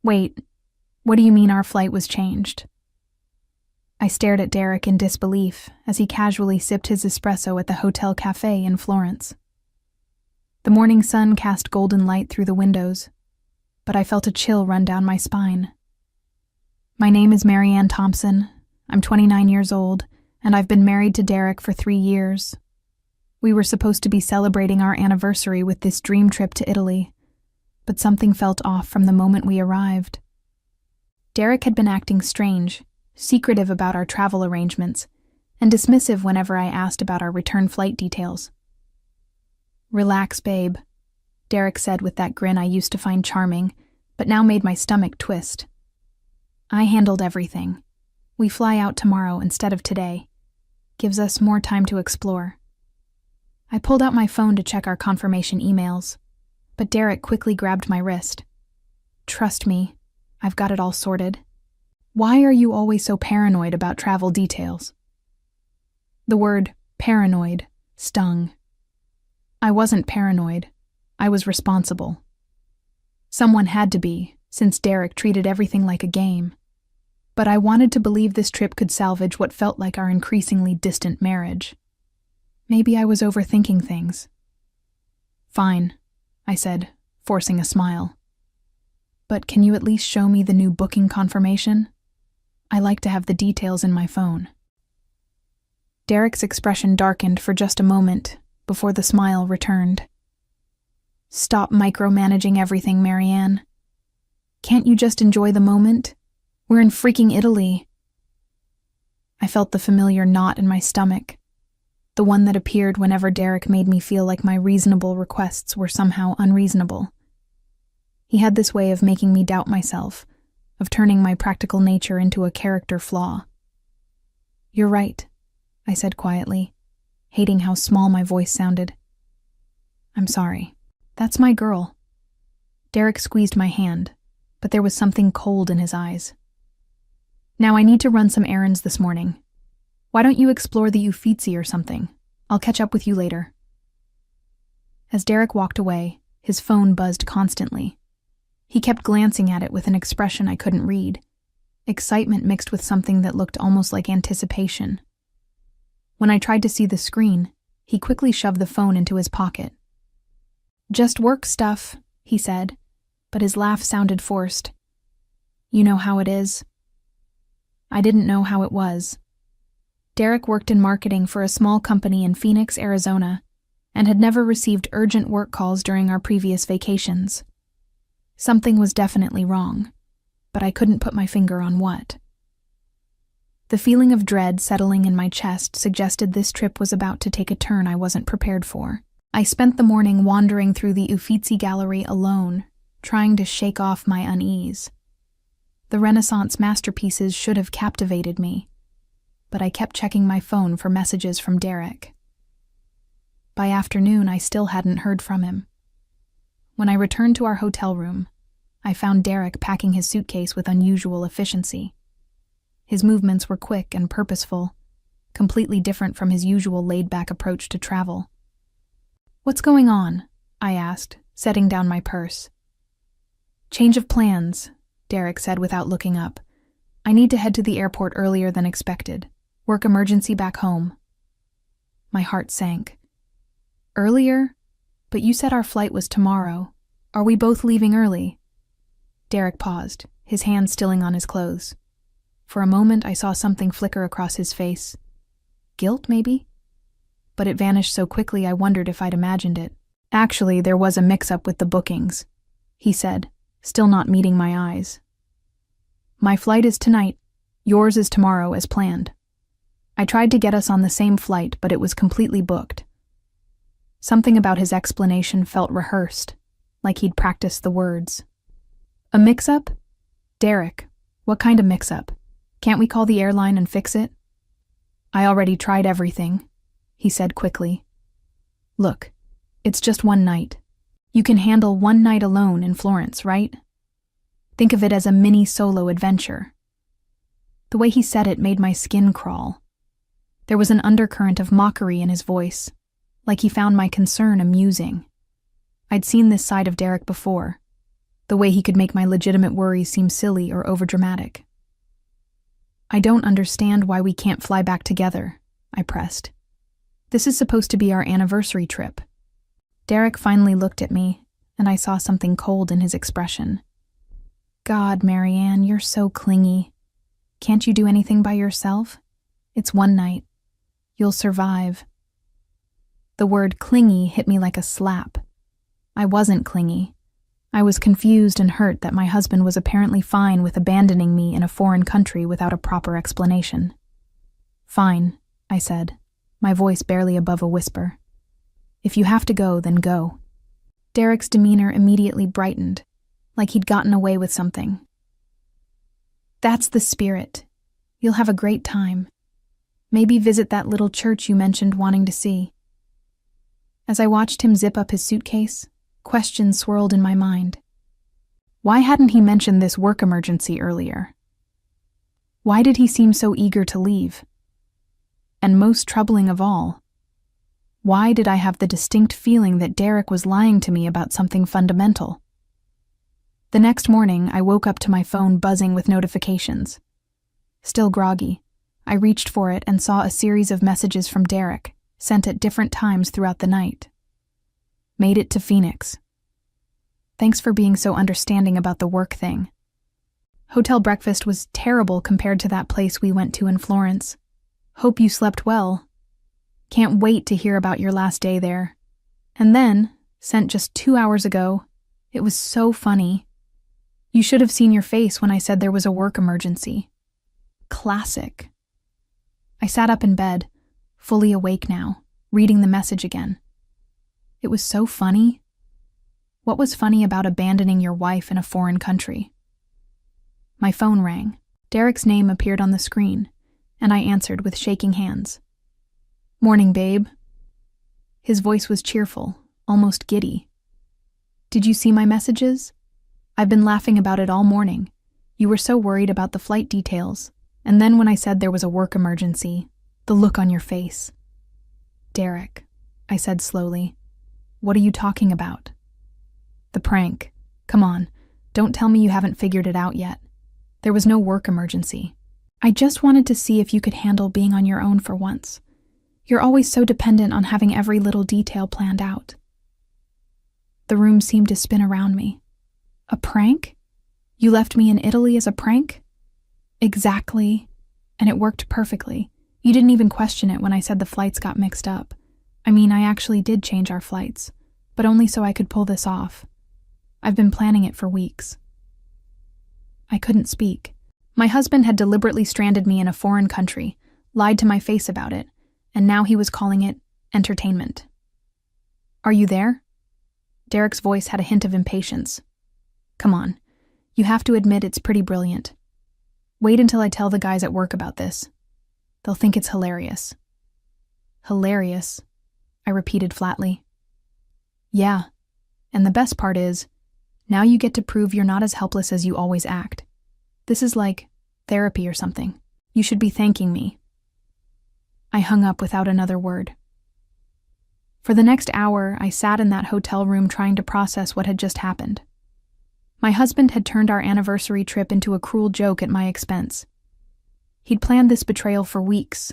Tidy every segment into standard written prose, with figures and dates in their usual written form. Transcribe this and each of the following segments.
Wait, what do you mean our flight was changed? I stared at Derek in disbelief as he casually sipped his espresso at the hotel cafe in Florence. The morning sun cast golden light through the windows, but I felt a chill run down my spine. My name is Marianne Thompson. I'm 29 years old, and I've been married to Derek for 3 years. We were supposed to be celebrating our anniversary with this dream trip to Italy, but something felt off from the moment we arrived. Derek had been acting strange, secretive about our travel arrangements, and dismissive whenever I asked about our return flight details. "Relax, babe," Derek said with that grin I used to find charming, but now made my stomach twist. "I handled everything. We fly out tomorrow instead of today. Gives us more time to explore." I pulled out my phone to check our confirmation emails, but Derek quickly grabbed my wrist. "Trust me, I've got it all sorted. Why are you always so paranoid about travel details?" The word paranoid stung. I wasn't paranoid. I was responsible. Someone had to be, since Derek treated everything like a game. But I wanted to believe this trip could salvage what felt like our increasingly distant marriage. Maybe I was overthinking things. "Fine," I said, forcing a smile. "But can you at least show me the new booking confirmation? I like to have the details in my phone." Derek's expression darkened for just a moment before the smile returned. "Stop micromanaging everything, Marianne. Can't you just enjoy the moment? We're in freaking Italy." I felt the familiar knot in my stomach, the one that appeared whenever Derek made me feel like my reasonable requests were somehow unreasonable. He had this way of making me doubt myself, of turning my practical nature into a character flaw. "You're right," I said quietly, hating how small my voice sounded. "I'm sorry. That's my girl." Derek squeezed my hand, but there was something cold in his eyes. "Now I need to run some errands this morning. Why don't you explore the Uffizi or something? I'll catch up with you later." As Derek walked away, his phone buzzed constantly. He kept glancing at it with an expression I couldn't read, excitement mixed with something that looked almost like anticipation. When I tried to see the screen, he quickly shoved the phone into his pocket. "Just work stuff," he said, but his laugh sounded forced. "You know how it is." I didn't know how it was. Derek worked in marketing for a small company in Phoenix, Arizona, and had never received urgent work calls during our previous vacations. Something was definitely wrong, but I couldn't put my finger on what. The feeling of dread settling in my chest suggested this trip was about to take a turn I wasn't prepared for. I spent the morning wandering through the Uffizi gallery alone, trying to shake off my unease. The Renaissance masterpieces should have captivated me, but I kept checking my phone for messages from Derek. By afternoon, I still hadn't heard from him. When I returned to our hotel room, I found Derek packing his suitcase with unusual efficiency. His movements were quick and purposeful, completely different from his usual laid-back approach to travel. "What's going on?" I asked, setting down my purse. "Change of plans," Derek said without looking up. "I need to head to the airport earlier than expected. Work emergency back home." My heart sank. "Earlier? But you said our flight was tomorrow. Are we both leaving early?" Derek paused, his hand stilling on his clothes. For a moment, I saw something flicker across his face. Guilt, maybe? But it vanished so quickly I wondered if I'd imagined it. "Actually, there was a mix-up with the bookings," he said, still not meeting my eyes. "My flight is tonight. Yours is tomorrow as planned. I tried to get us on the same flight, but it was completely booked." Something about his explanation felt rehearsed, like he'd practiced the words. "A mix-up? Derek, what kind of mix-up? Can't we call the airline and fix it?" "I already tried everything," he said quickly. "Look, it's just one night. You can handle one night alone in Florence, right? Think of it as a mini solo adventure." The way he said it made my skin crawl. There was an undercurrent of mockery in his voice, like he found my concern amusing. I'd seen this side of Derek before. the way he could make my legitimate worries seem silly or overdramatic. "I don't understand why we can't fly back together," I pressed. "This is supposed to be our anniversary trip." Derek finally looked at me, and I saw something cold in his expression. "God, Marianne, you're so clingy. Can't you do anything by yourself? It's one night. You'll survive." The word clingy hit me like a slap. I wasn't clingy. I was confused and hurt that my husband was apparently fine with abandoning me in a foreign country without a proper explanation. "Fine," I said, my voice barely above a whisper. "If you have to go, then go." Derek's demeanor immediately brightened, like he'd gotten away with something. "That's the spirit. You'll have a great time. Maybe visit that little church you mentioned wanting to see." As I watched him zip up his suitcase, questions swirled in my mind. Why hadn't he mentioned this work emergency earlier? Why did he seem so eager to leave? And most troubling of all, why did I have the distinct feeling that Derek was lying to me about something fundamental? The next morning, I woke up to my phone buzzing with notifications. Still groggy, I reached for it and saw a series of messages from Derek, sent at different times throughout the night. "Made it to Phoenix. Thanks for being so understanding about the work thing. Hotel breakfast was terrible compared to that place we went to in Florence. Hope you slept well. Can't wait to hear about your last day there." And then, sent just 2 hours ago, it was so funny. "You should have seen your face when I said there was a work emergency." Classic. I sat up in bed, fully awake now, reading the message again. It was so funny. What was funny about abandoning your wife in a foreign country? My phone rang. Derek's name appeared on the screen, and I answered with shaking hands. "Morning, babe." His voice was cheerful, almost giddy. "Did you see my messages? I've been laughing about it all morning. You were so worried about the flight details, and then when I said there was a work emergency, the look on your face." "Derek," I said slowly, "what are you talking about?" "The prank. Come on, don't tell me you haven't figured it out yet. There was no work emergency. I just wanted to see if you could handle being on your own for once. You're always so dependent on having every little detail planned out." The room seemed to spin around me. "A prank? You left me in Italy as a prank?" "Exactly. And it worked perfectly. You didn't even question it when I said the flights got mixed up. I mean, I actually did change our flights, but only so I could pull this off. I've been planning it for weeks." I couldn't speak. My husband had deliberately stranded me in a foreign country, lied to my face about it, and now he was calling it entertainment. "Are you there?" Derek's voice had a hint of impatience. "Come on. You have to admit it's pretty brilliant. Wait until I tell the guys at work about this. They'll think it's hilarious." "Hilarious?" I repeated flatly. "Yeah, and the best part is, now you get to prove you're not as helpless as you always act. This is like therapy or something. You should be thanking me." I hung up without another word. For the next hour, I sat in that hotel room trying to process what had just happened. My husband had turned our anniversary trip into a cruel joke at my expense. He'd planned this betrayal for weeks,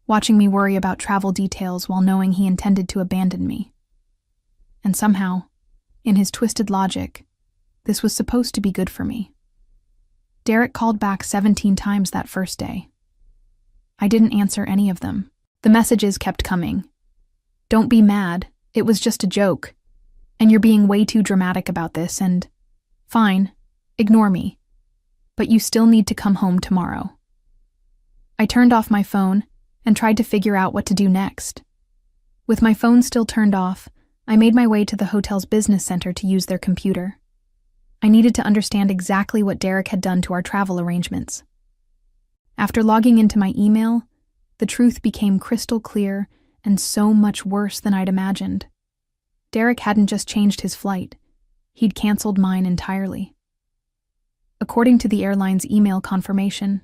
watching me worry about travel details while knowing he intended to abandon me. And somehow, in his twisted logic, this was supposed to be good for me. Derek called back 17 times that first day. I didn't answer any of them. The messages kept coming. "Don't be mad. It was just a joke. And you're being way too dramatic about this, and fine, ignore me. But you still need to come home tomorrow." I turned off my phone and tried to figure out what to do next. With my phone still turned off, I made my way to the hotel's business center to use their computer. I needed to understand exactly what Derek had done to our travel arrangements. After logging into my email, the truth became crystal clear and so much worse than I'd imagined. Derek hadn't just changed his flight, he'd canceled mine entirely. According to the airline's email confirmation,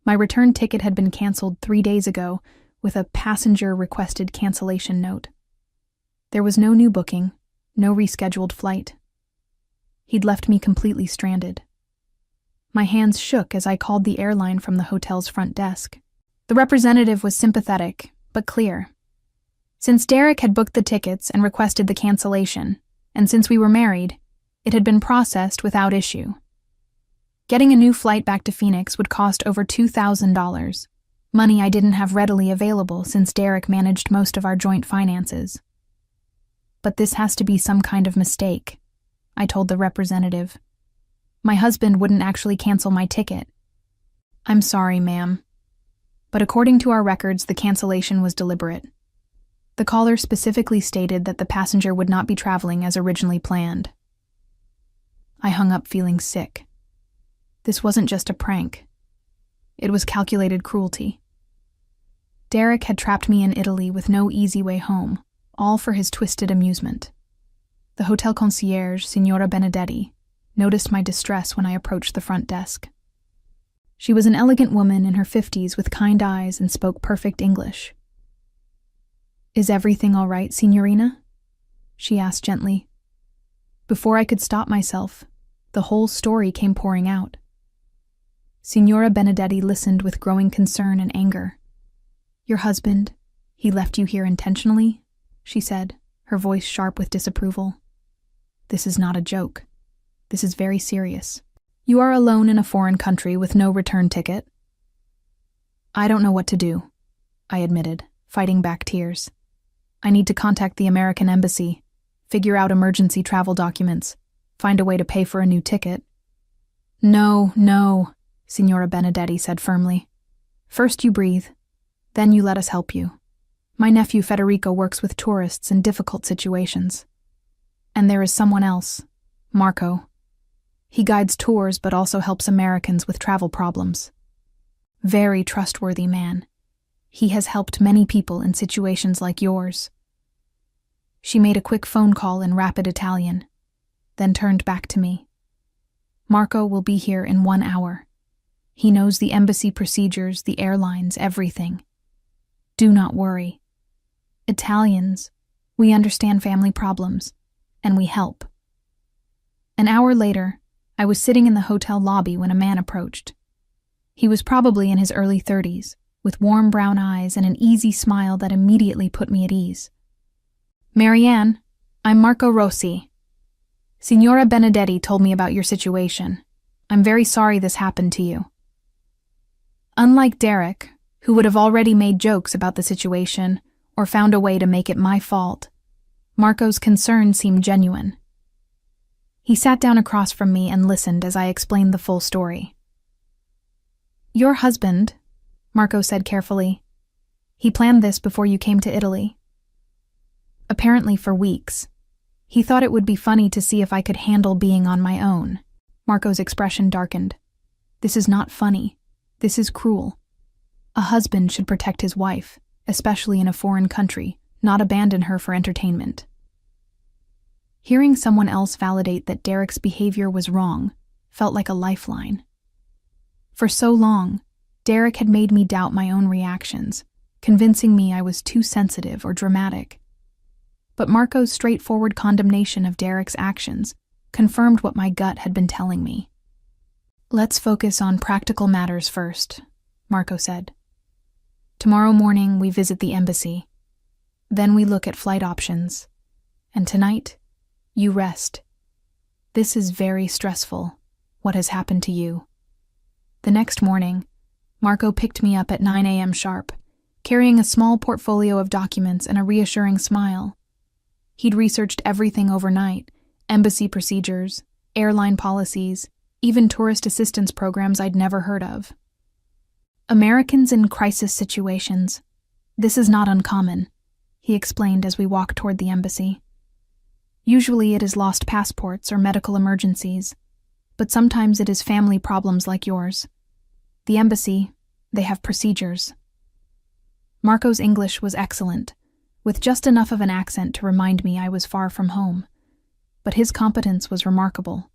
my return ticket had been canceled 3 days ago with a passenger-requested cancellation note. There was no new booking, no rescheduled flight. He'd left me completely stranded. My hands shook as I called the airline from the hotel's front desk. The representative was sympathetic, but clear. Since Derek had booked the tickets and requested the cancellation, and since we were married, it had been processed without issue. Getting a new flight back to Phoenix would cost over $2,000, money I didn't have readily available since Derek managed most of our joint finances. But this has to be some kind of mistake, I told the representative. My husband wouldn't actually cancel my ticket. I'm sorry, ma'am. But according to our records, the cancellation was deliberate. The caller specifically stated that the passenger would not be traveling as originally planned. I hung up feeling sick. This wasn't just a prank. It was calculated cruelty. Derek had trapped me in Italy with no easy way home, all for his twisted amusement. The hotel concierge, Signora Benedetti, noticed my distress when I approached the front desk. She was an elegant woman in her 50s with kind eyes and spoke perfect English. "Is everything all right, signorina?" she asked gently. Before I could stop myself, the whole story came pouring out. Signora Benedetti listened with growing concern and anger. "Your husband, he left you here intentionally?" she said, her voice sharp with disapproval. "This is not a joke. This is very serious. You are alone in a foreign country with no return ticket." "I don't know what to do," I admitted, fighting back tears. "I need to contact the American embassy, figure out emergency travel documents, find a way to pay for a new ticket." No, Signora Benedetti said firmly. "First you breathe, then you let us help you. My nephew Federico works with tourists in difficult situations. And there is someone else, Marco. He guides tours but also helps Americans with travel problems. Very trustworthy man. He has helped many people in situations like yours." She made a quick phone call in rapid Italian, then turned back to me. "Marco will be here in 1 hour. He knows the embassy procedures, the airlines, everything. Do not worry. Italians, we understand family problems, and we help." An hour later, I was sitting in the hotel lobby when a man approached. He was probably in his early 30s, with warm brown eyes and an easy smile that immediately put me at ease. "Marianne, I'm Marco Rossi. Signora Benedetti told me about your situation. I'm very sorry this happened to you." Unlike Derek, who would have already made jokes about the situation or found a way to make it my fault, Marco's concern seemed genuine. He sat down across from me and listened as I explained the full story. "Your husband," Marco said carefully, "he planned this before you came to Italy. Apparently for weeks. He thought it would be funny to see if I could handle being on my own." Marco's expression darkened. "This is not funny. This is cruel. A husband should protect his wife, especially in a foreign country, not abandon her for entertainment." Hearing someone else validate that Derek's behavior was wrong felt like a lifeline. For so long, Derek had made me doubt my own reactions, convincing me I was too sensitive or dramatic. But Marco's straightforward condemnation of Derek's actions confirmed what my gut had been telling me. "Let's focus on practical matters first," Marco said. "Tomorrow morning we visit the embassy. Then we look at flight options. And tonight, you rest. This is very stressful, what has happened to you." The next morning, Marco picked me up at 9 a.m. sharp, carrying a small portfolio of documents and a reassuring smile. He'd researched everything overnight, embassy procedures, airline policies, even tourist assistance programs I'd never heard of. "Americans in crisis situations. This is not uncommon," he explained as we walked toward the embassy. "Usually it is lost passports or medical emergencies, but sometimes it is family problems like yours. The embassy, they have procedures." Marco's English was excellent, with just enough of an accent to remind me I was far from home. But his competence was remarkable.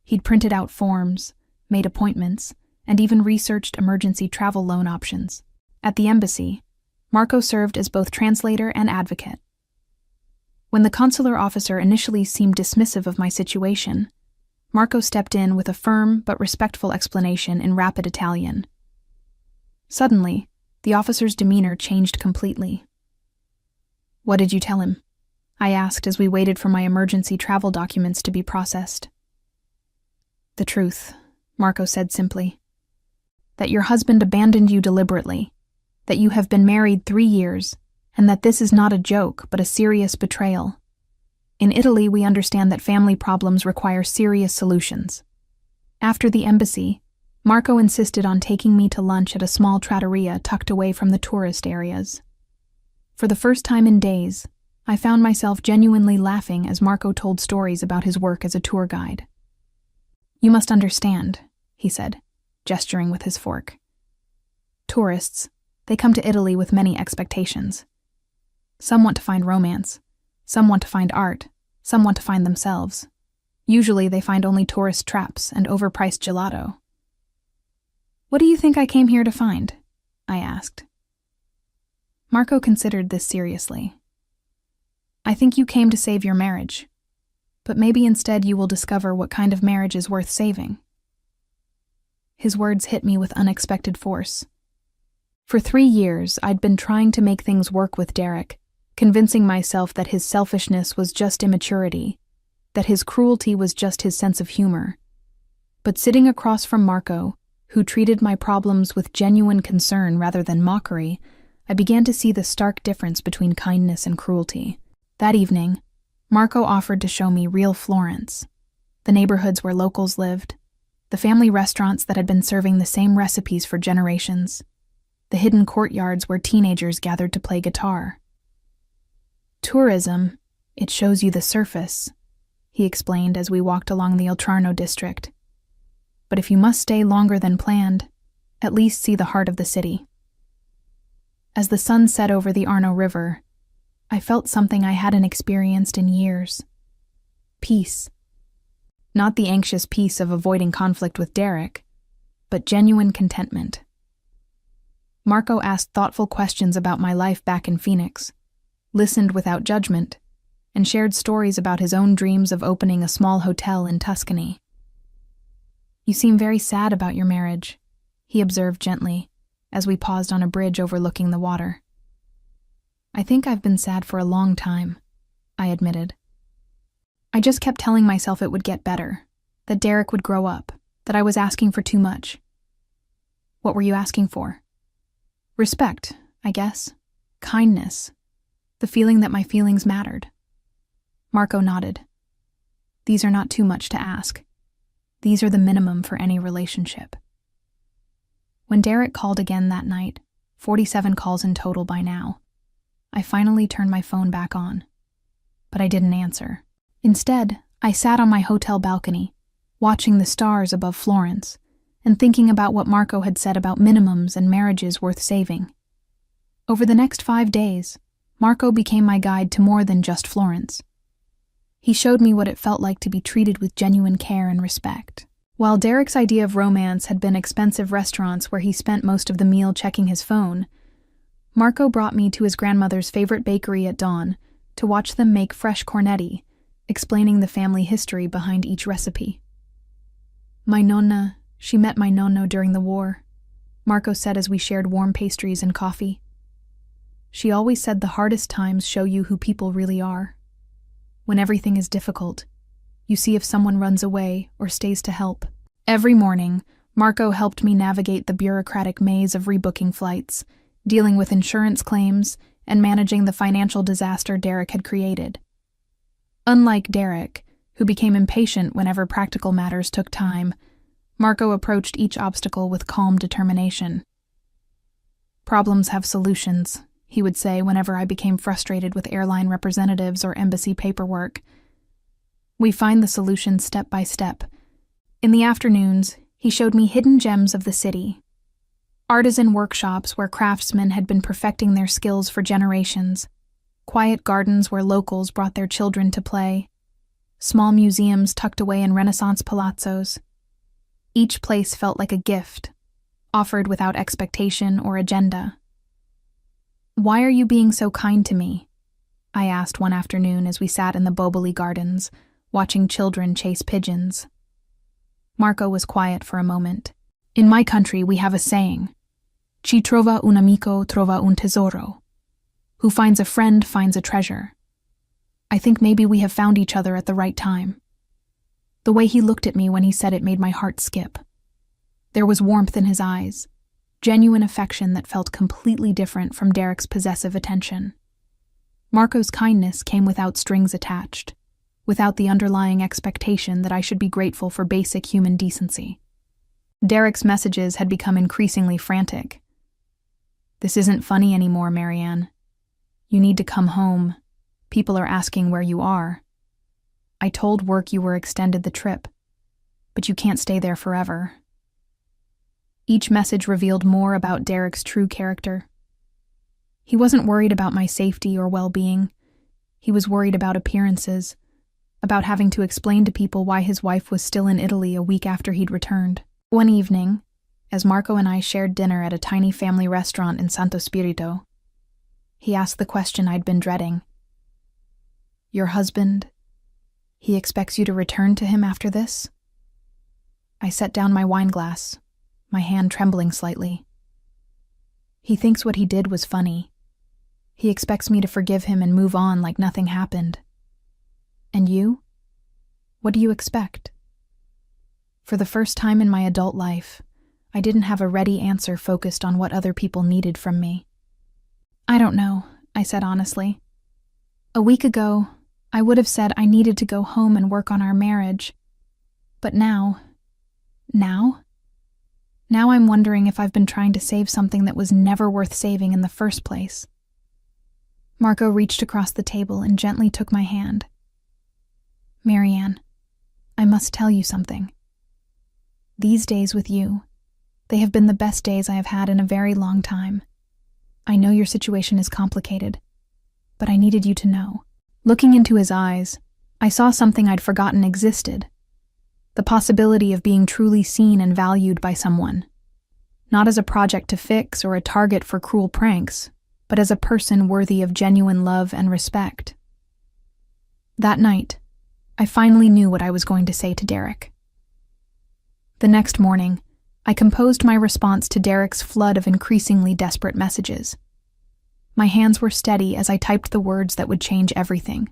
He'd printed out forms, made appointments, and even researched emergency travel loan options. At the embassy, Marco served as both translator and advocate. When the consular officer initially seemed dismissive of my situation, Marco stepped in with a firm but respectful explanation in rapid Italian. Suddenly, the officer's demeanor changed completely. "What did you tell him?" I asked as we waited for my emergency travel documents to be processed. "The truth," Marco said simply. "That your husband abandoned you deliberately, that you have been married 3 years, and that this is not a joke but a serious betrayal. In Italy, we understand that family problems require serious solutions." After the embassy, Marco insisted on taking me to lunch at a small trattoria tucked away from the tourist areas. For the first time in days, I found myself genuinely laughing as Marco told stories about his work as a tour guide. "You must understand," he said, gesturing with his fork. "Tourists, they come to Italy with many expectations. Some want to find romance, some want to find art, some want to find themselves. Usually they find only tourist traps and overpriced gelato." "What do you think I came here to find?" I asked. Marco considered this seriously. "I think you came to save your marriage, but maybe instead you will discover what kind of marriage is worth saving." His words hit me with unexpected force. For 3 years, I'd been trying to make things work with Derek, convincing myself that his selfishness was just immaturity, that his cruelty was just his sense of humor. But sitting across from Marco, who treated my problems with genuine concern rather than mockery, I began to see the stark difference between kindness and cruelty. That evening, Marco offered to show me real Florence, the neighborhoods where locals lived, the family restaurants that had been serving the same recipes for generations, the hidden courtyards where teenagers gathered to play guitar. "Tourism, it shows you the surface," he explained as we walked along the Oltrarno district. "But if you must stay longer than planned, at least see the heart of the city." As the sun set over the Arno River, I felt something I hadn't experienced in years. Peace. Not the anxious peace of avoiding conflict with Derek, but genuine contentment. Marco asked thoughtful questions about my life back in Phoenix, listened without judgment, and shared stories about his own dreams of opening a small hotel in Tuscany. "You seem very sad about your marriage," he observed gently, as we paused on a bridge overlooking the water. "I think I've been sad for a long time," I admitted. "I just kept telling myself it would get better, that Derek would grow up, that I was asking for too much." "What were you asking for?" "Respect, I guess. Kindness. The feeling that my feelings mattered." Marco nodded. "These are not too much to ask. These are the minimum for any relationship." When Derek called again that night, 47 calls in total by now, I finally turned my phone back on. But I didn't answer. Instead, I sat on my hotel balcony, watching the stars above Florence, and thinking about what Marco had said about minimums and marriages worth saving. Over the next 5 days, Marco became my guide to more than just Florence. He showed me what it felt like to be treated with genuine care and respect. While Derek's idea of romance had been expensive restaurants where he spent most of the meal checking his phone, Marco brought me to his grandmother's favorite bakery at dawn to watch them make fresh cornetti, explaining the family history behind each recipe. She met my nonno during the war," Marco said as we shared warm pastries and coffee. "She always said the hardest times show you who people really are. When everything is difficult, you see if someone runs away or stays to help." Every morning, Marco helped me navigate the bureaucratic maze of rebooking flights, dealing with insurance claims, and managing the financial disaster Derek had created. Unlike Derek, who became impatient whenever practical matters took time, Marco approached each obstacle with calm determination. "Problems have solutions," he would say whenever I became frustrated with airline representatives or embassy paperwork. "We find the solution step by step." In the afternoons, he showed me hidden gems of the city. Artisan workshops where craftsmen had been perfecting their skills for generations, quiet gardens where locals brought their children to play, small museums tucked away in Renaissance palazzos. Each place felt like a gift, offered without expectation or agenda. "Why are you being so kind to me?" I asked one afternoon as we sat in the Boboli Gardens, watching children chase pigeons. Marco was quiet for a moment. In my country, we have a saying, "Chi trova un amico trova un tesoro." Who finds a friend finds a treasure. I think maybe we have found each other at the right time. The way he looked at me when he said it made my heart skip. There was warmth in his eyes, genuine affection that felt completely different from Derek's possessive attention. Marco's kindness came without strings attached, without the underlying expectation that I should be grateful for basic human decency. Derek's messages had become increasingly frantic. "This isn't funny anymore, Marianne. You need to come home. People are asking where you are. I told work you were extended the trip, but you can't stay there forever." Each message revealed more about Derek's true character. He wasn't worried about my safety or well-being. He was worried about appearances, about having to explain to people why his wife was still in Italy a week after he'd returned. One evening, as Marco and I shared dinner at a tiny family restaurant in Santo Spirito, he asked the question I'd been dreading. "Your husband, he expects you to return to him after this?" I set down my wine glass, my hand trembling slightly. "He thinks what he did was funny. He expects me to forgive him and move on like nothing happened. And you? What do you expect?" For the first time in my adult life, I didn't have a ready answer focused on what other people needed from me. "I don't know," I said honestly. "A week ago, I would have said I needed to go home and work on our marriage. But now I'm wondering if I've been trying to save something that was never worth saving in the first place." Marco reached across the table and gently took my hand. "Marianne, I must tell you something. These days with you, they have been the best days I have had in a very long time. I know your situation is complicated, but I needed you to know." Looking into his eyes, I saw something I'd forgotten existed. The possibility of being truly seen and valued by someone. Not as a project to fix or a target for cruel pranks, but as a person worthy of genuine love and respect. That night, I finally knew what I was going to say to Derek. The next morning, I composed my response to Derek's flood of increasingly desperate messages. My hands were steady as I typed the words that would change everything.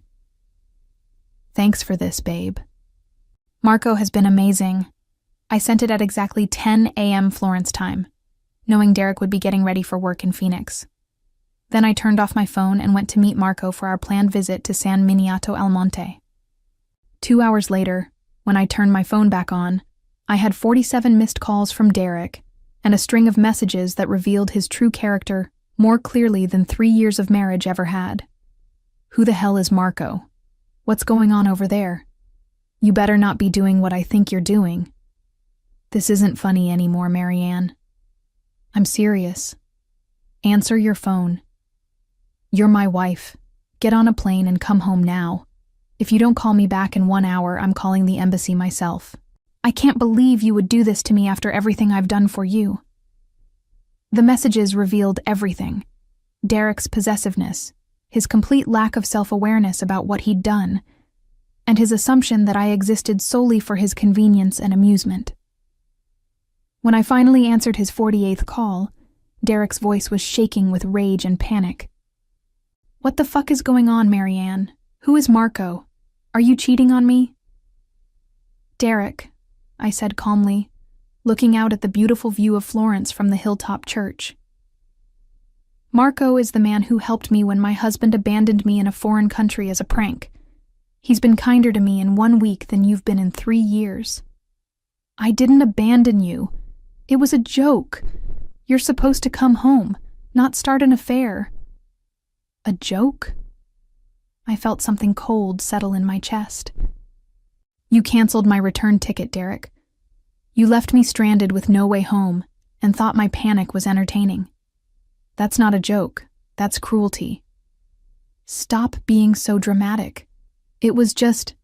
"Thanks for this, babe. Marco has been amazing." I sent it at exactly 10 a.m. Florence time, knowing Derek would be getting ready for work in Phoenix. Then I turned off my phone and went to meet Marco for our planned visit to San Miniato al Monte. 2 hours later, when I turned my phone back on, I had 47 missed calls from Derek and a string of messages that revealed his true character more clearly than 3 years of marriage ever had. Who the hell is Marco? What's going on over there? You better not be doing what I think you're doing. This isn't funny anymore, Marianne. I'm serious. Answer your phone. You're my wife. Get on a plane and come home now. If you don't call me back in 1 hour, I'm calling the embassy myself. I can't believe you would do this to me after everything I've done for you. The messages revealed everything. Derek's possessiveness, his complete lack of self-awareness about what he'd done, and his assumption that I existed solely for his convenience and amusement. When I finally answered his 48th call, Derek's voice was shaking with rage and panic. What the fuck is going on, Marianne? Who is Marco? Are you cheating on me? Derek, I said calmly, looking out at the beautiful view of Florence from the hilltop church. Marco is the man who helped me when my husband abandoned me in a foreign country as a prank. He's been kinder to me in 1 week than you've been in 3 years. I didn't abandon you. It was a joke. You're supposed to come home, not start an affair. A joke? I felt something cold settle in my chest. You canceled my return ticket, Derek. You left me stranded with no way home and thought my panic was entertaining. That's not a joke. That's cruelty. Stop being so dramatic. It was just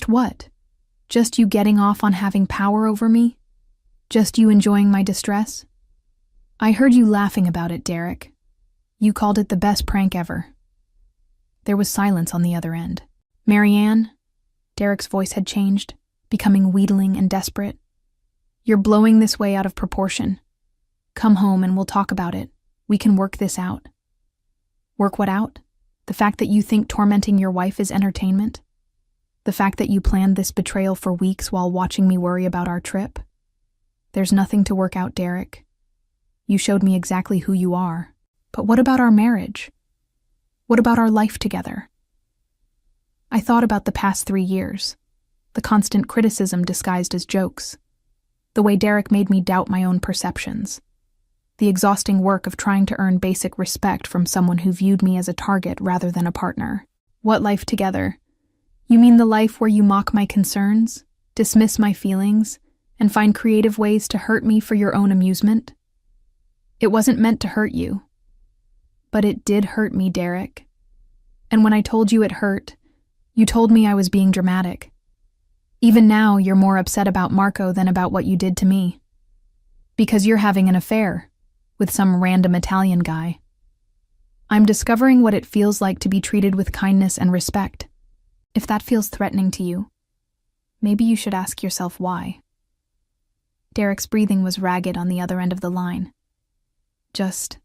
what? Just you getting off on having power over me? Just you enjoying my distress? I heard you laughing about it, Derek. You called it the best prank ever. There was silence on the other end. Marianne? Derek's voice had changed, becoming wheedling and desperate. You're blowing this way out of proportion. Come home and we'll talk about it. We can work this out. Work what out? The fact that you think tormenting your wife is entertainment? The fact that you planned this betrayal for weeks while watching me worry about our trip? There's nothing to work out, Derek. You showed me exactly who you are. But what about our marriage? What about our life together? I thought about the past 3 years, the constant criticism disguised as jokes, the way Derek made me doubt my own perceptions, the exhausting work of trying to earn basic respect from someone who viewed me as a target rather than a partner. What life together? You mean the life where you mock my concerns, dismiss my feelings, and find creative ways to hurt me for your own amusement? It wasn't meant to hurt you. But it did hurt me, Derek. And when I told you it hurt, you told me I was being dramatic. Even now, you're more upset about Marco than about what you did to me. Because you're having an affair with some random Italian guy. I'm discovering what it feels like to be treated with kindness and respect. If that feels threatening to you, maybe you should ask yourself why. Derek's breathing was ragged on the other end of the line. Just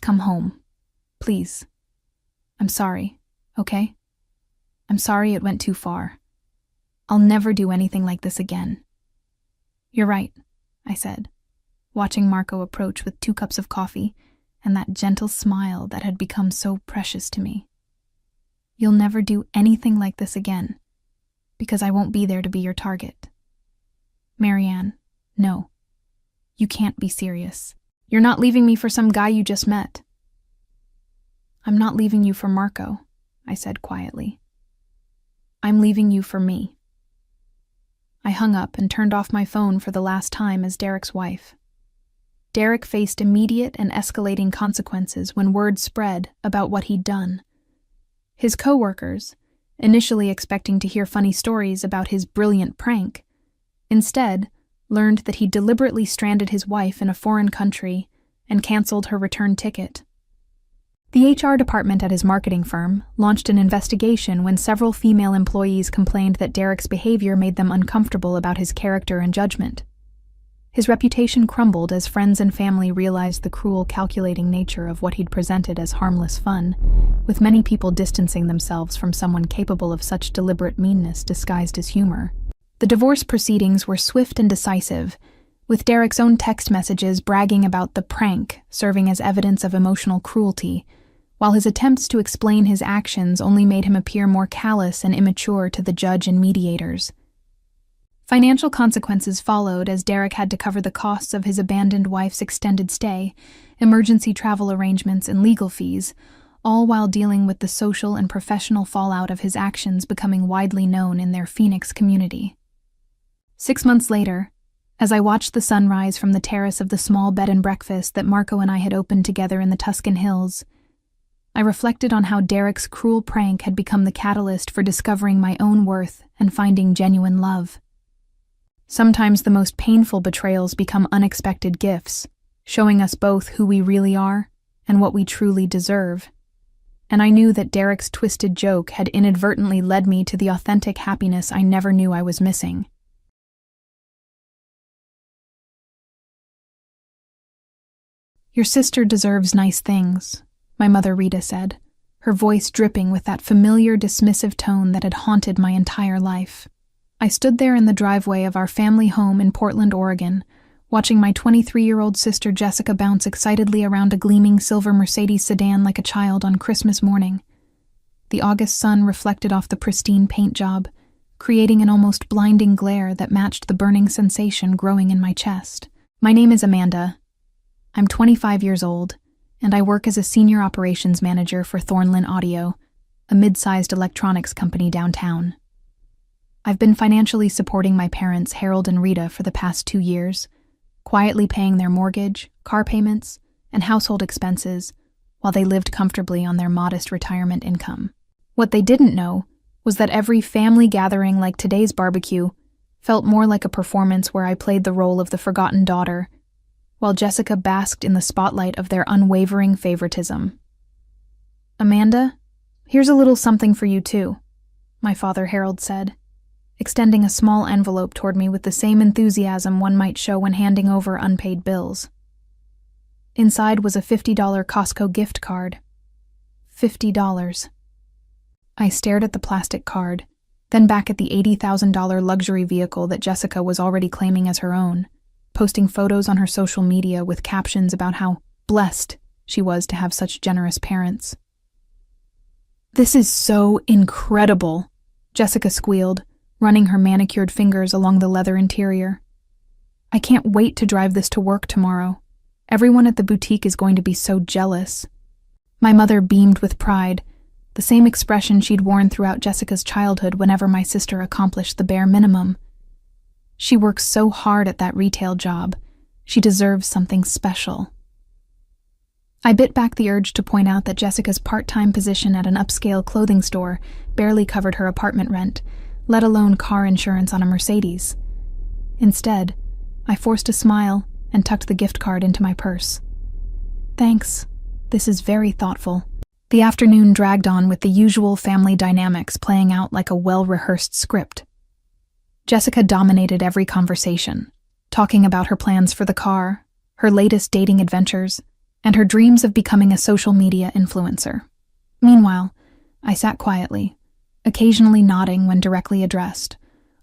come home. Please. I'm sorry, okay? I'm sorry it went too far. I'll never do anything like this again. You're right, I said, watching Marco approach with 2 cups of coffee and that gentle smile that had become so precious to me. You'll never do anything like this again, because I won't be there to be your target. Marianne, no. You can't be serious. You're not leaving me for some guy you just met. I'm not leaving you for Marco, I said quietly. I'm leaving you for me. I hung up and turned off my phone for the last time as Derek's wife. Derek faced immediate and escalating consequences when word spread about what he'd done. His co-workers, initially expecting to hear funny stories about his brilliant prank, instead learned that he deliberately stranded his wife in a foreign country and canceled her return ticket. The HR department at his marketing firm launched an investigation when several female employees complained that Derek's behavior made them uncomfortable about his character and judgment. His reputation crumbled as friends and family realized the cruel, calculating nature of what he'd presented as harmless fun, with many people distancing themselves from someone capable of such deliberate meanness disguised as humor. The divorce proceedings were swift and decisive, with Derek's own text messages bragging about the prank serving as evidence of emotional cruelty, while his attempts to explain his actions only made him appear more callous and immature to the judge and mediators. Financial consequences followed as Derek had to cover the costs of his abandoned wife's extended stay, emergency travel arrangements, and legal fees, all while dealing with the social and professional fallout of his actions becoming widely known in their Phoenix community. 6 months later, as I watched the sunrise from the terrace of the small bed and breakfast that Marco and I had opened together in the Tuscan Hills, I reflected on how Derek's cruel prank had become the catalyst for discovering my own worth and finding genuine love. Sometimes the most painful betrayals become unexpected gifts, showing us both who we really are and what we truly deserve. And I knew that Derek's twisted joke had inadvertently led me to the authentic happiness I never knew I was missing. Your sister deserves nice things, my mother Rita said, her voice dripping with that familiar dismissive tone that had haunted my entire life. I stood there in the driveway of our family home in Portland, Oregon, watching my 23-year-old sister Jessica bounce excitedly around a gleaming silver Mercedes sedan like a child on Christmas morning. The August sun reflected off the pristine paint job, creating an almost blinding glare that matched the burning sensation growing in my chest. My name is Amanda. I'm 25 years old, and I work as a senior operations manager for Thornlin Audio, a mid-sized electronics company downtown. I've been financially supporting my parents, Harold and Rita, for the past 2 years, quietly paying their mortgage, car payments, and household expenses while they lived comfortably on their modest retirement income. What they didn't know was that every family gathering like today's barbecue felt more like a performance where I played the role of the forgotten daughter, while Jessica basked in the spotlight of their unwavering favoritism. Amanda, here's a little something for you too, my father Harold said, extending a small envelope toward me with the same enthusiasm one might show when handing over unpaid bills. Inside was a $50 Costco gift card. $50. I stared at the plastic card, then back at the $80,000 luxury vehicle that Jessica was already claiming as her own, posting photos on her social media with captions about how blessed she was to have such generous parents. "This is so incredible," Jessica squealed, running her manicured fingers along the leather interior. "I can't wait to drive this to work tomorrow. Everyone at the boutique is going to be so jealous." My mother beamed with pride, the same expression she'd worn throughout Jessica's childhood whenever my sister accomplished the bare minimum. "She works so hard at that retail job. She deserves something special." I bit back the urge to point out that Jessica's part-time position at an upscale clothing store barely covered her apartment rent, let alone car insurance on a Mercedes. Instead, I forced a smile and tucked the gift card into my purse. "Thanks. This is very thoughtful." The afternoon dragged on with the usual family dynamics playing out like a well-rehearsed script. Jessica dominated every conversation, talking about her plans for the car, her latest dating adventures, and her dreams of becoming a social media influencer. Meanwhile, I sat quietly, occasionally nodding when directly addressed,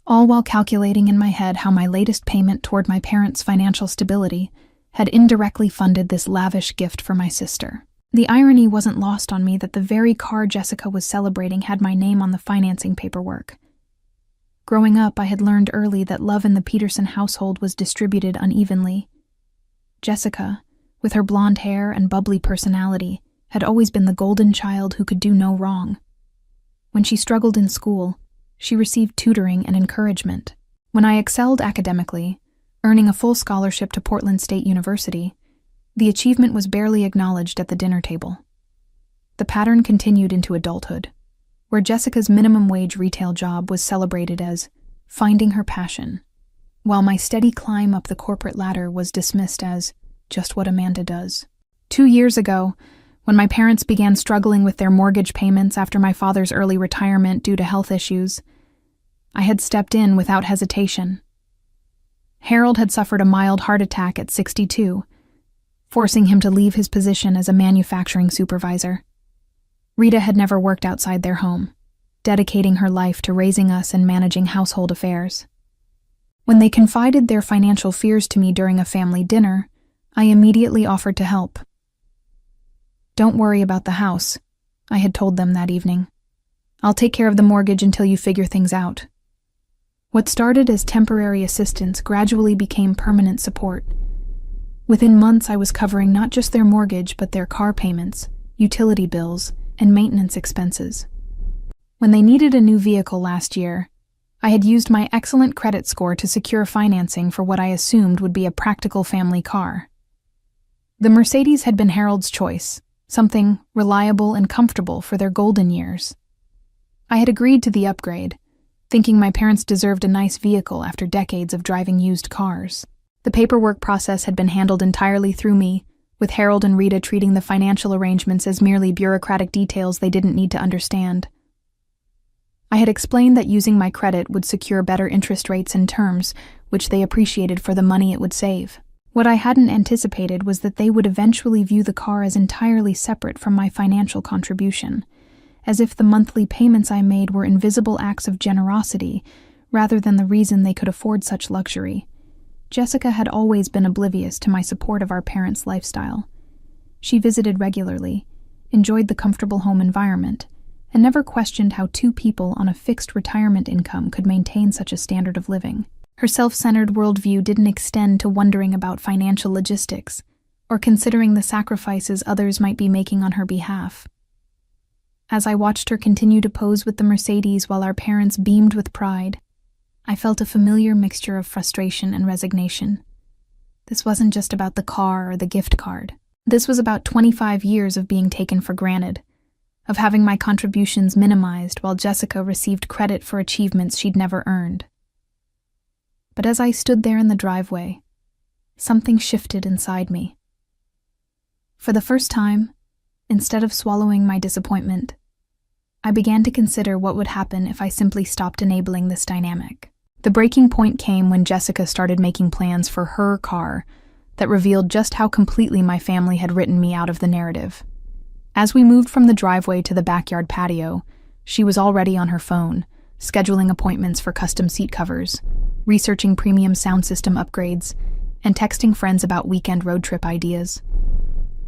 all while calculating in my head how my latest payment toward my parents' financial stability had indirectly funded this lavish gift for my sister. The irony wasn't lost on me that the very car Jessica was celebrating had my name on the financing paperwork. Growing up, I had learned early that love in the Peterson household was distributed unevenly. Jessica, with her blonde hair and bubbly personality, had always been the golden child who could do no wrong. When she struggled in school, she received tutoring and encouragement. When I excelled academically, earning a full scholarship to Portland State University, the achievement was barely acknowledged at the dinner table. The pattern continued into adulthood, where Jessica's minimum wage retail job was celebrated as finding her passion, while my steady climb up the corporate ladder was dismissed as just what Amanda does. 2 years ago, when my parents began struggling with their mortgage payments after my father's early retirement due to health issues, I had stepped in without hesitation. Harold had suffered a mild heart attack at 62, forcing him to leave his position as a manufacturing supervisor. Rita had never worked outside their home, dedicating her life to raising us and managing household affairs. When they confided their financial fears to me during a family dinner, I immediately offered to help. "Don't worry about the house," I had told them that evening. "I'll take care of the mortgage until you figure things out." What started as temporary assistance gradually became permanent support. Within months, I was covering not just their mortgage, but their car payments, utility bills, and maintenance expenses. When they needed a new vehicle last year, I had used my excellent credit score to secure financing for what I assumed would be a practical family car. The Mercedes had been Harold's choice, something reliable and comfortable for their golden years. I had agreed to the upgrade, thinking my parents deserved a nice vehicle after decades of driving used cars. The paperwork process had been handled entirely through me, with Harold and Rita treating the financial arrangements as merely bureaucratic details they didn't need to understand. I had explained that using my credit would secure better interest rates and terms, which they appreciated for the money it would save. What I hadn't anticipated was that they would eventually view the car as entirely separate from my financial contribution, as if the monthly payments I made were invisible acts of generosity rather than the reason they could afford such luxury. Jessica had always been oblivious to my support of our parents' lifestyle. She visited regularly, enjoyed the comfortable home environment, and never questioned how two people on a fixed retirement income could maintain such a standard of living. Her self-centered worldview didn't extend to wondering about financial logistics or considering the sacrifices others might be making on her behalf. As I watched her continue to pose with the Mercedes while our parents beamed with pride, I felt a familiar mixture of frustration and resignation. This wasn't just about the car or the gift card. This was about 25 years of being taken for granted, of having my contributions minimized while Jessica received credit for achievements she'd never earned. But as I stood there in the driveway, something shifted inside me. For the first time, instead of swallowing my disappointment, I began to consider what would happen if I simply stopped enabling this dynamic. The breaking point came when Jessica started making plans for her car that revealed just how completely my family had written me out of the narrative. As we moved from the driveway to the backyard patio, she was already on her phone, scheduling appointments for custom seat covers, researching premium sound system upgrades, and texting friends about weekend road trip ideas.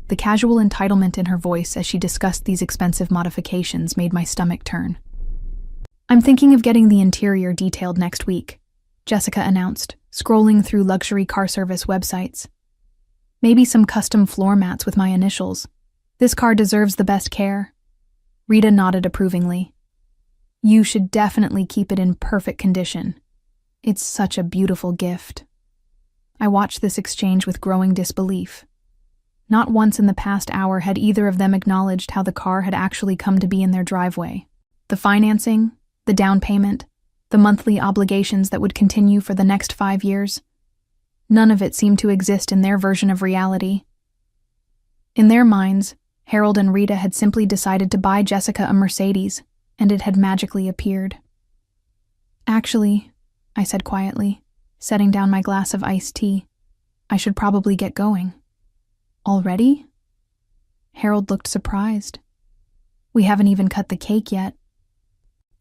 The casual entitlement in her voice as she discussed these expensive modifications made my stomach turn. "I'm thinking of getting the interior detailed next week," Jessica announced, scrolling through luxury car service websites. "Maybe some custom floor mats with my initials. This car deserves the best care." Rita nodded approvingly. "You should definitely keep it in perfect condition. It's such a beautiful gift." I watched this exchange with growing disbelief. Not once in the past hour had either of them acknowledged how the car had actually come to be in their driveway. The financing, the down payment, the monthly obligations that would continue for the next 5 years. None of it seemed to exist in their version of reality. In their minds, Harold and Rita had simply decided to buy Jessica a Mercedes, and it had magically appeared. "Actually," I said quietly, setting down my glass of iced tea, "I should probably get going." "Already?" Harold looked surprised. "We haven't even cut the cake yet."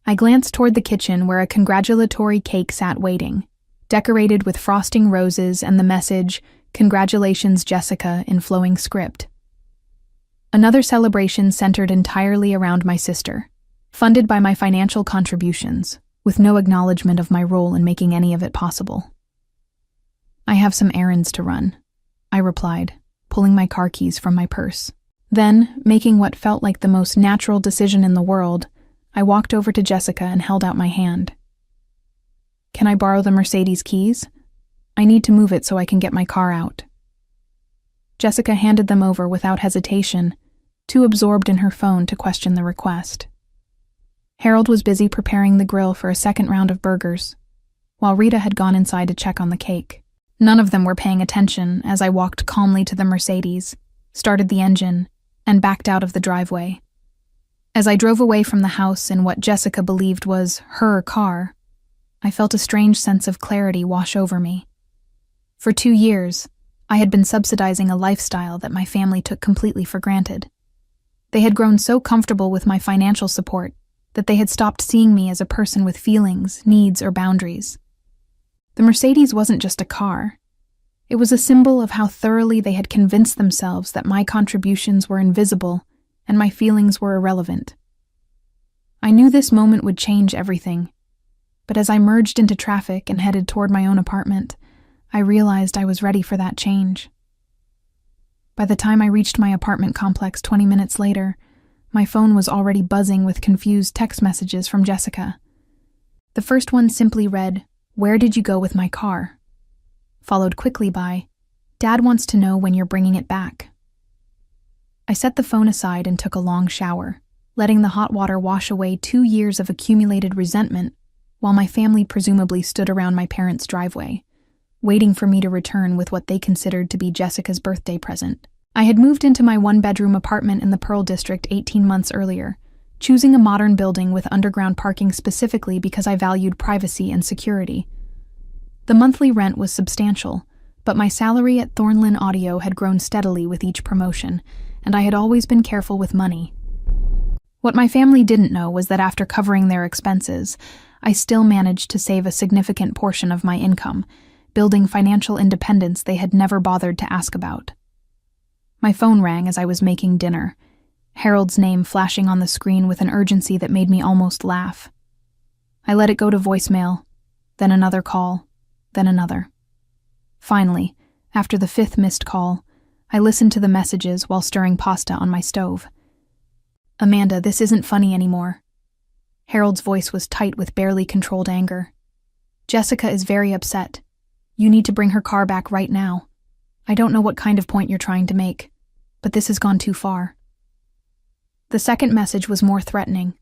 I glanced toward the kitchen where a congratulatory cake sat waiting, decorated with frosting roses and the message, "Congratulations, Jessica," in flowing script. Another celebration centered entirely around my sister, funded by my financial contributions, with no acknowledgement of my role in making any of it possible. "I have some errands to run," I replied, pulling my car keys from my purse. Then, making what felt like the most natural decision in the world, I walked over to Jessica and held out my hand. "Can I borrow the Mercedes keys? I need to move it so I can get my car out." Jessica handed them over without hesitation, too absorbed in her phone to question the request. Harold was busy preparing the grill for a second round of burgers, while Rita had gone inside to check on the cake. None of them were paying attention as I walked calmly to the Mercedes, started the engine, and backed out of the driveway. As I drove away from the house in what Jessica believed was her car, I felt a strange sense of clarity wash over me. For 2 years, I had been subsidizing a lifestyle that my family took completely for granted. They had grown so comfortable with my financial support that they had stopped seeing me as a person with feelings, needs, or boundaries. The Mercedes wasn't just a car. It was a symbol of how thoroughly they had convinced themselves that my contributions were invisible and my feelings were irrelevant. I knew this moment would change everything, but as I merged into traffic and headed toward my own apartment, I realized I was ready for that change. By the time I reached my apartment complex 20 minutes later, my phone was already buzzing with confused text messages from Jessica. The first one simply read, "Where did you go with my car?" Followed quickly by, "Dad wants to know when you're bringing it back." I set the phone aside and took a long shower, letting the hot water wash away 2 years of accumulated resentment while my family presumably stood around my parents' driveway, waiting for me to return with what they considered to be Jessica's birthday present. I had moved into my 1-bedroom apartment in the Pearl District 18 months earlier, choosing a modern building with underground parking specifically because I valued privacy and security. The monthly rent was substantial, but my salary at Thornlin Audio had grown steadily with each promotion, and I had always been careful with money. What my family didn't know was that after covering their expenses, I still managed to save a significant portion of my income, building financial independence they had never bothered to ask about. My phone rang as I was making dinner, Harold's name flashing on the screen with an urgency that made me almost laugh. I let it go to voicemail, then another call, then another. Finally, after the 5th missed call, I listened to the messages while stirring pasta on my stove. "Amanda, this isn't funny anymore." Harold's voice was tight with barely controlled anger. "Jessica is very upset. You need to bring her car back right now. I don't know what kind of point you're trying to make, but this has gone too far." The second message was more threatening.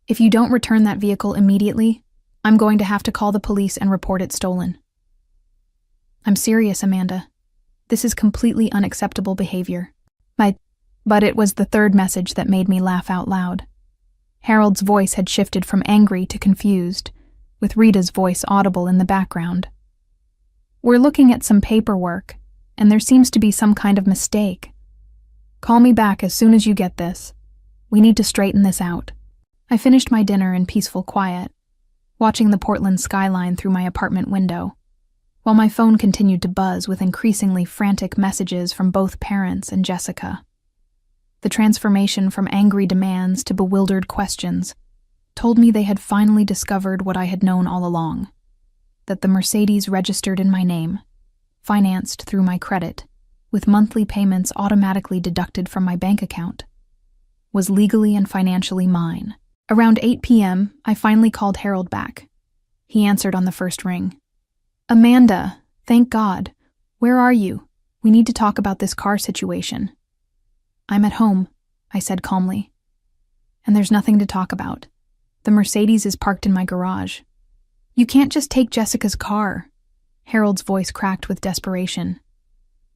"If you don't return that vehicle immediately, I'm going to have to call the police and report it stolen." "I'm serious, Amanda. This is completely unacceptable behavior." But it was the third message that made me laugh out loud. Harold's voice had shifted from angry to confused, with Rita's voice audible in the background. "We're looking at some paperwork, and there seems to be some kind of mistake. Call me back as soon as you get this. We need to straighten this out." I finished my dinner in peaceful quiet, watching the Portland skyline through my apartment window, while my phone continued to buzz with increasingly frantic messages from both parents and Jessica. The transformation from angry demands to bewildered questions told me they had finally discovered what I had known all along, that the Mercedes registered in my name, financed through my credit, with monthly payments automatically deducted from my bank account, was legally and financially mine. Around 8 p.m., I finally called Harold back. He answered on the first ring. "Amanda, thank God. Where are you? We need to talk about this car situation." "I'm at home," I said calmly. "And there's nothing to talk about. The Mercedes is parked in my garage." "You can't just take Jessica's car." Harold's voice cracked with desperation.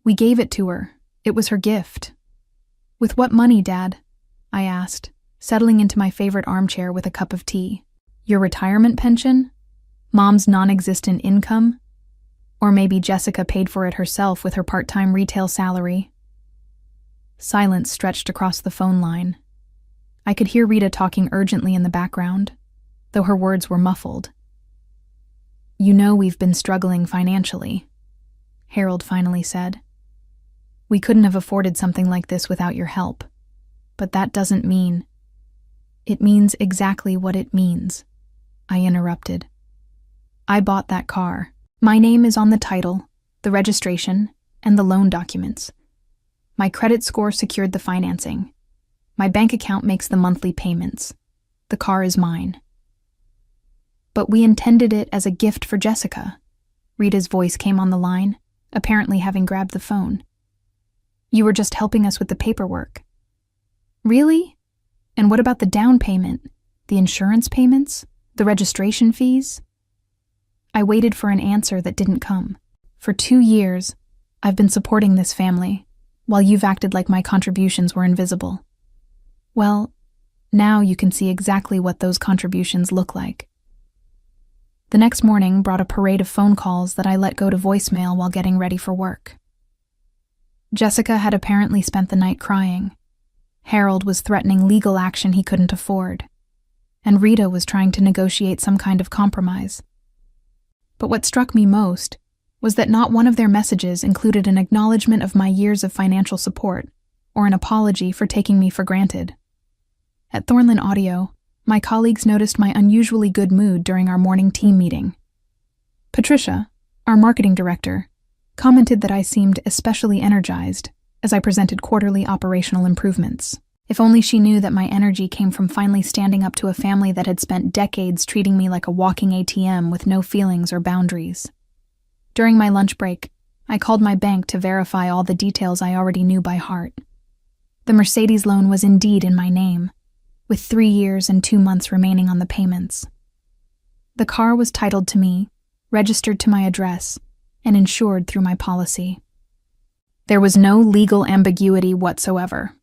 "We gave it to her. It was her gift." "With what money, Dad?" I asked, settling into my favorite armchair with a cup of tea. "Your retirement pension? Mom's non-existent income? Or maybe Jessica paid for it herself with her part-time retail salary?" Silence stretched across the phone line. I could hear Rita talking urgently in the background, though her words were muffled. "You know we've been struggling financially," Harold finally said. "We couldn't have afforded something like this without your help. But that doesn't mean—" "It means exactly what it means," I interrupted. "I bought that car. My name is on the title, the registration, and the loan documents. My credit score secured the financing. My bank account makes the monthly payments. The car is mine." "But we intended it as a gift for Jessica." Rita's voice came on the line, apparently having grabbed the phone. "You were just helping us with the paperwork." "Really? And what about the down payment, the insurance payments, the registration fees?" I waited for an answer that didn't come. "For 2 years, I've been supporting this family, while you've acted like my contributions were invisible. Well, now you can see exactly what those contributions look like." The next morning brought a parade of phone calls that I let go to voicemail while getting ready for work. Jessica had apparently spent the night crying. Harold was threatening legal action he couldn't afford, and Rita was trying to negotiate some kind of compromise. But what struck me most was that not one of their messages included an acknowledgement of my years of financial support or an apology for taking me for granted. At Thornland Audio, my colleagues noticed my unusually good mood during our morning team meeting. Patricia, our marketing director, commented that I seemed especially energized as I presented quarterly operational improvements. If only she knew that my energy came from finally standing up to a family that had spent decades treating me like a walking ATM with no feelings or boundaries. During my lunch break, I called my bank to verify all the details I already knew by heart. The Mercedes loan was indeed in my name, with 3 years and 2 months remaining on the payments. The car was titled to me, registered to my address, and insured through my policy. There was no legal ambiguity whatsoever.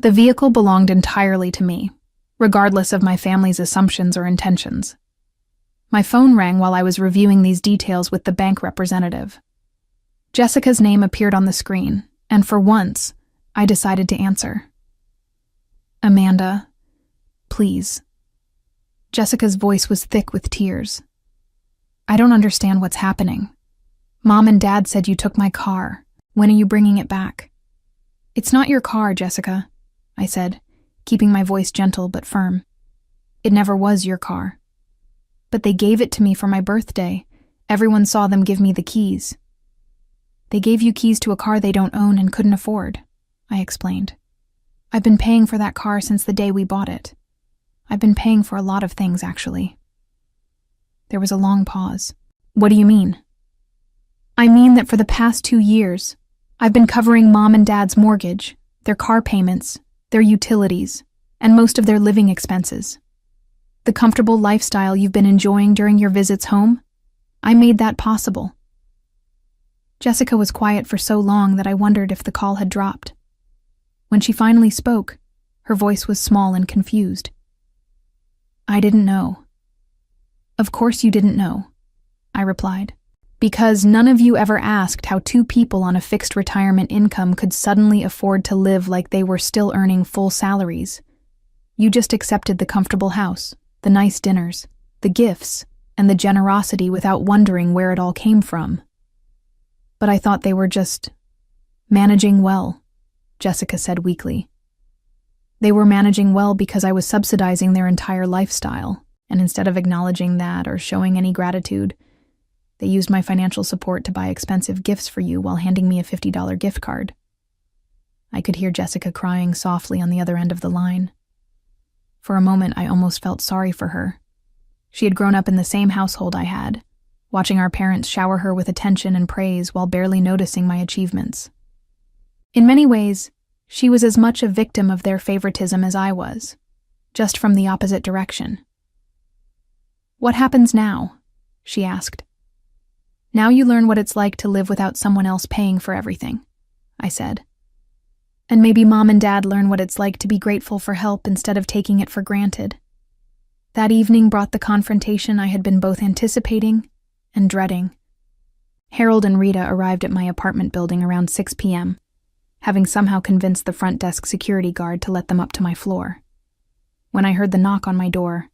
The vehicle belonged entirely to me, regardless of my family's assumptions or intentions. My phone rang while I was reviewing these details with the bank representative. Jessica's name appeared on the screen, and for once, I decided to answer. "Amanda, please." Jessica's voice was thick with tears. "I don't understand what's happening. Mom and Dad said you took my car. When are you bringing it back?" "It's not your car, Jessica," I said, keeping my voice gentle but firm. "It never was your car." "But they gave it to me for my birthday. Everyone saw them give me the keys." "They gave you keys to a car they don't own and couldn't afford," I explained. "I've been paying for that car since the day we bought it. I've been paying for a lot of things, actually." There was a long pause. "What do you mean?" "I mean that for the past 2 years, I've been covering Mom and Dad's mortgage, their car payments, their utilities, and most of their living expenses. The comfortable lifestyle you've been enjoying during your visits home, I made that possible." Jessica was quiet for so long that I wondered if the call had dropped. When she finally spoke, her voice was small and confused. I didn't know. Of course you didn't know, I replied. Because none of you ever asked how two people on a fixed retirement income could suddenly afford to live like they were still earning full salaries. You just accepted the comfortable house, the nice dinners, the gifts, and the generosity without wondering where it all came from. But I thought they were just managing well, Jessica said weakly. They were managing well because I was subsidizing their entire lifestyle, and instead of acknowledging that or showing any gratitude, they used my financial support to buy expensive gifts for you while handing me a $50 gift card. I could hear Jessica crying softly on the other end of the line. For a moment, I almost felt sorry for her. She had grown up in the same household I had, watching our parents shower her with attention and praise while barely noticing my achievements. In many ways, she was as much a victim of their favoritism as I was, just from the opposite direction. "What happens now?" she asked. "Now you learn what it's like to live without someone else paying for everything," I said. "And maybe Mom and Dad learn what it's like to be grateful for help instead of taking it for granted." That evening brought the confrontation I had been both anticipating and dreading. Harold and Rita arrived at my apartment building around 6 p.m., having somehow convinced the front desk security guard to let them up to my floor. When I heard the knock on my door,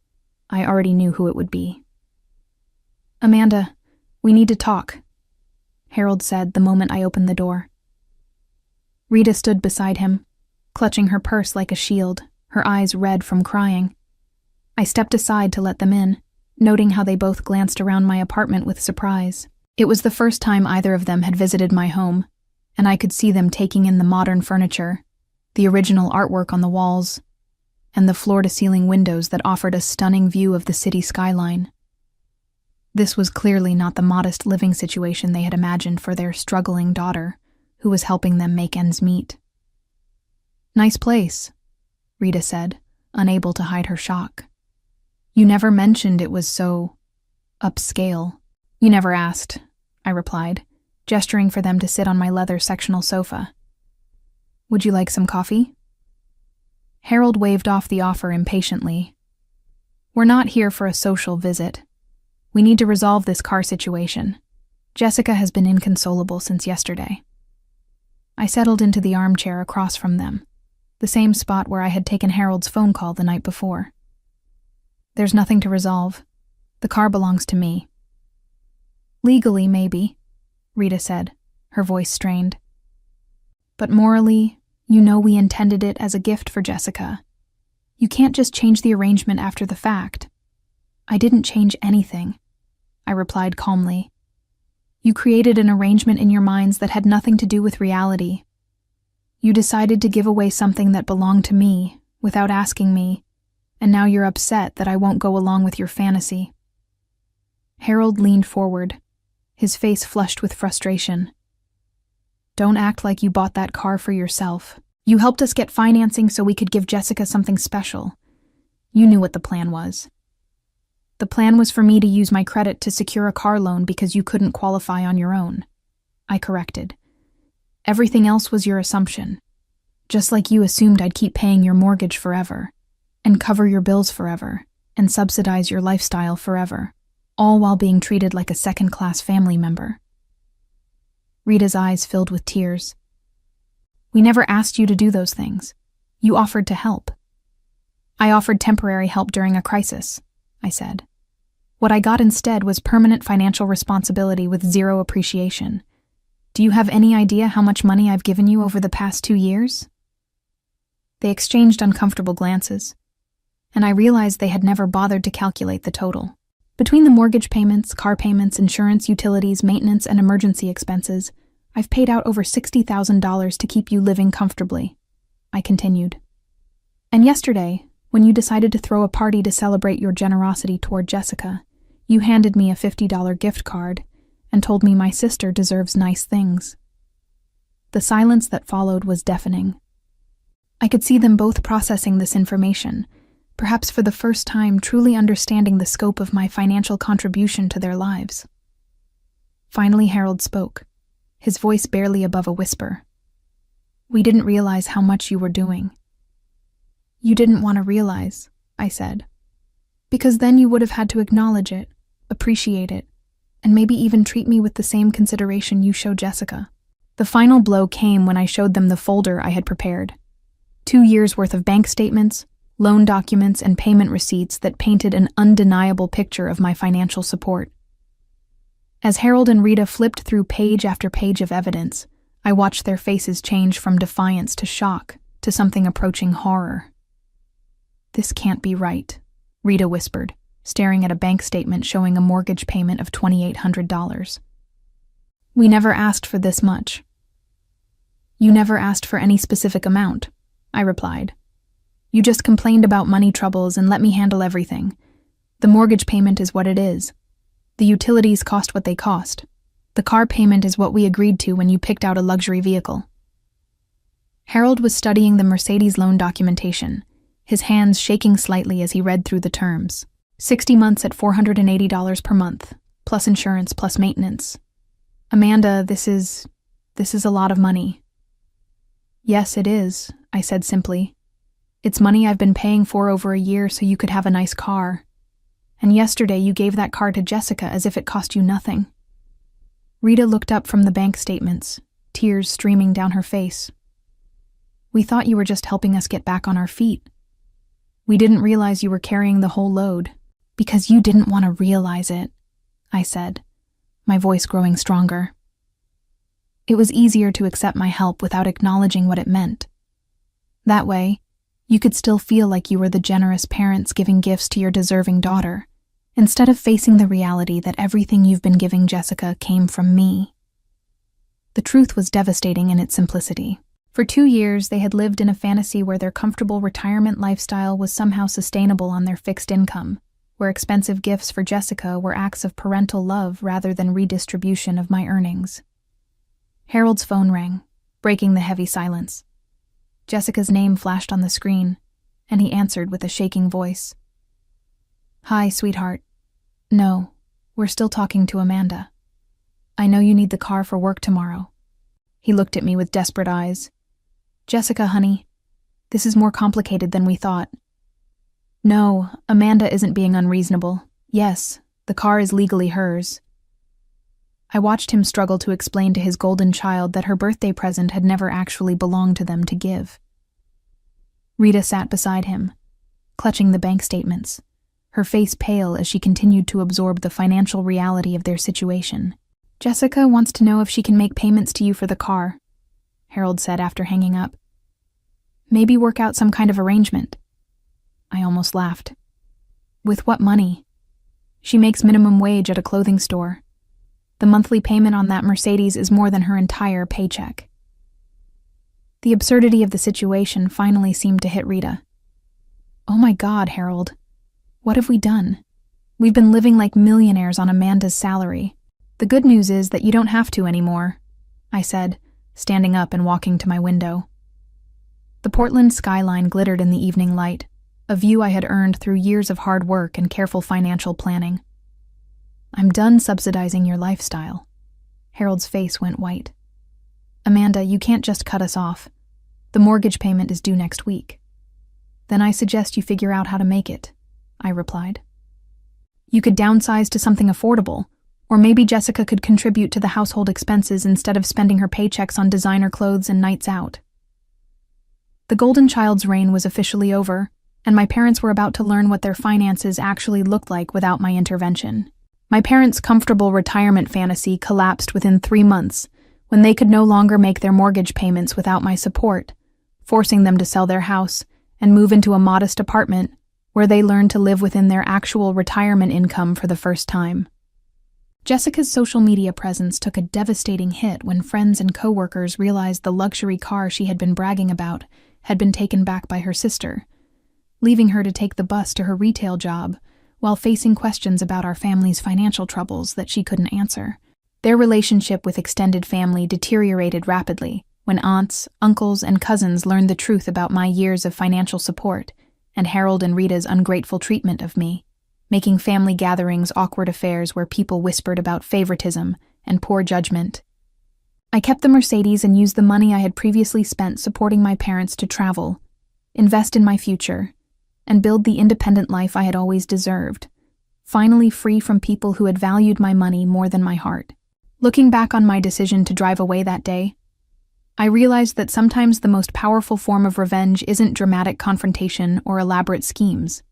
I already knew who it would be. "Amanda, we need to talk," Harold said the moment I opened the door. Rita stood beside him, clutching her purse like a shield, her eyes red from crying. I stepped aside to let them in, noting how they both glanced around my apartment with surprise. It was the first time either of them had visited my home, and I could see them taking in the modern furniture, the original artwork on the walls, and the floor-to-ceiling windows that offered a stunning view of the city skyline. This was clearly not the modest living situation they had imagined for their struggling daughter, who was helping them make ends meet. "Nice place," Rita said, unable to hide her shock. "You never mentioned it was so upscale." "You never asked," I replied, gesturing for them to sit on my leather sectional sofa. "Would you like some coffee?" Harold waved off the offer impatiently. "We're not here for a social visit. We need to resolve this car situation. Jessica has been inconsolable since yesterday." I settled into the armchair across from them, the same spot where I had taken Harold's phone call the night before. "There's nothing to resolve. The car belongs to me." "Legally, maybe," Rita said, her voice strained. "But morally, you know we intended it as a gift for Jessica. You can't just change the arrangement after the fact." "I didn't change anything," I replied calmly. "You created an arrangement in your minds that had nothing to do with reality. You decided to give away something that belonged to me without asking me, and now you're upset that I won't go along with your fantasy." Harold leaned forward, his face flushed with frustration. "Don't act like you bought that car for yourself. You helped us get financing so we could give Jessica something special. You knew what the plan was. The plan was for me to use my credit to secure a car loan because you couldn't qualify on your own," I corrected. "Everything else was your assumption. Just like you assumed I'd keep paying your mortgage forever, and cover your bills forever, and subsidize your lifestyle forever, all while being treated like a second-class family member." Rita's eyes filled with tears. "We never asked you to do those things. You offered to help." "I offered temporary help during a crisis," I said. "What I got instead was permanent financial responsibility with zero appreciation. Do you have any idea how much money I've given you over the past 2 years?" They exchanged uncomfortable glances, and I realized they had never bothered to calculate the total. Between the mortgage payments, car payments, insurance, utilities, maintenance, and emergency expenses, I've paid out over $60,000 to keep you living comfortably, I continued. "And yesterday, when you decided to throw a party to celebrate your generosity toward Jessica, you handed me a $50 gift card and told me my sister deserves nice things." The silence that followed was deafening. I could see them both processing this information, perhaps for the first time truly understanding the scope of my financial contribution to their lives. Finally, Harold spoke, his voice barely above a whisper. "We didn't realize how much you were doing." "You didn't want to realize," I said. Because then you would have had to acknowledge it, appreciate it, and maybe even treat me with the same consideration you show Jessica. The final blow came when I showed them the folder I had prepared. 2 years' worth of bank statements, loan documents, and payment receipts that painted an undeniable picture of my financial support. As Harold and Rita flipped through page after page of evidence, I watched their faces change from defiance to shock to something approaching horror. "This can't be right," Rita whispered, staring at a bank statement showing a mortgage payment of $2,800. "We never asked for this much." "You never asked for any specific amount," I replied. "You just complained about money troubles and let me handle everything. The mortgage payment is what it is. The utilities cost what they cost. The car payment is what we agreed to when you picked out a luxury vehicle." Harold was studying the Mercedes loan documentation, his hands shaking slightly as he read through the terms. 60 months at $480 per month, plus insurance, plus maintenance. "Amanda, this is a lot of money." "Yes, it is," I said simply. "It's money I've been paying for over a year so you could have a nice car. And yesterday you gave that car to Jessica as if it cost you nothing." Rita looked up from the bank statements, tears streaming down her face. "We thought you were just helping us get back on our feet. We didn't realize you were carrying the whole load." "Because you didn't want to realize it," I said, my voice growing stronger. It was easier to accept my help without acknowledging what it meant. That way, you could still feel like you were the generous parents giving gifts to your deserving daughter, instead of facing the reality that everything you've been giving Jessica came from me. The truth was devastating in its simplicity. For 2 years, they had lived in a fantasy where their comfortable retirement lifestyle was somehow sustainable on their fixed income, where expensive gifts for Jessica were acts of parental love rather than redistribution of my earnings. Harold's phone rang, breaking the heavy silence. Jessica's name flashed on the screen, and he answered with a shaking voice. "Hi, sweetheart. No, we're still talking to Amanda. I know you need the car for work tomorrow." He looked at me with desperate eyes. "Jessica, honey, this is more complicated than we thought. No, Amanda isn't being unreasonable. Yes, the car is legally hers." I watched him struggle to explain to his golden child that her birthday present had never actually belonged to them to give. Rita sat beside him, clutching the bank statements, her face pale as she continued to absorb the financial reality of their situation. "Jessica wants to know if she can make payments to you for the car," Harold said after hanging up. "Maybe work out some kind of arrangement." I almost laughed. "With what money? She makes minimum wage at a clothing store. The monthly payment on that Mercedes is more than her entire paycheck." The absurdity of the situation finally seemed to hit Rita. "Oh my God, Harold. What have we done? We've been living like millionaires on Amanda's salary. The good news is that you don't have to anymore," I said, standing up and walking to my window. The Portland skyline glittered in the evening light, a view I had earned through years of hard work and careful financial planning. "I'm done subsidizing your lifestyle." Harold's face went white. "Amanda, you can't just cut us off. The mortgage payment is due next week." "Then I suggest you figure out how to make it," I replied. "You could downsize to something affordable, or maybe Jessica could contribute to the household expenses instead of spending her paychecks on designer clothes and nights out." The golden child's reign was officially over, and my parents were about to learn what their finances actually looked like without my intervention. My parents' comfortable retirement fantasy collapsed within 3 months when they could no longer make their mortgage payments without my support, forcing them to sell their house and move into a modest apartment where they learned to live within their actual retirement income for the first time. Jessica's social media presence took a devastating hit when friends and coworkers realized the luxury car she had been bragging about had been taken back by her sister, leaving her to take the bus to her retail job while facing questions about our family's financial troubles that she couldn't answer. Their relationship with extended family deteriorated rapidly when aunts, uncles, and cousins learned the truth about my years of financial support and Harold and Rita's ungrateful treatment of me, making family gatherings awkward affairs where people whispered about favoritism and poor judgment. I kept the Mercedes and used the money I had previously spent supporting my parents to travel, invest in my future, and build the independent life I had always deserved, finally free from people who had valued my money more than my heart. Looking back on my decision to drive away that day, I realized that sometimes the most powerful form of revenge isn't dramatic confrontation or elaborate schemes.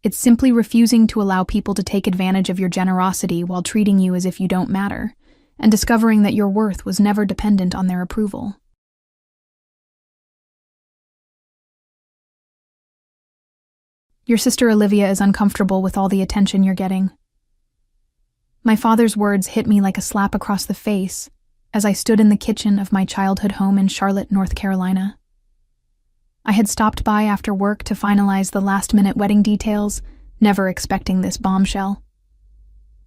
It's simply refusing to allow people to take advantage of your generosity while treating you as if you don't matter, and discovering that your worth was never dependent on their approval. Your sister Olivia is uncomfortable with all the attention you're getting. My father's words hit me like a slap across the face as I stood in the kitchen of my childhood home in Charlotte, North Carolina. I had stopped by after work to finalize the last-minute wedding details, never expecting this bombshell.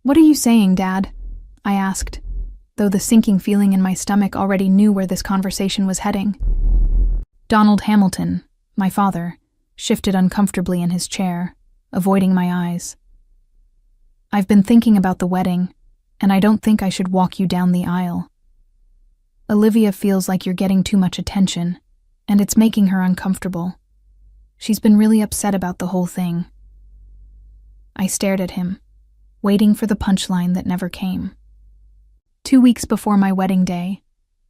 "What are you saying, Dad?" I asked, though the sinking feeling in my stomach already knew where this conversation was heading. Donald Hamilton, my father, shifted uncomfortably in his chair, avoiding my eyes. "I've been thinking about the wedding, and I don't think I should walk you down the aisle. Olivia feels like you're getting too much attention, and it's making her uncomfortable. She's been really upset about the whole thing." I stared at him, waiting for the punchline that never came. 2 weeks before my wedding day,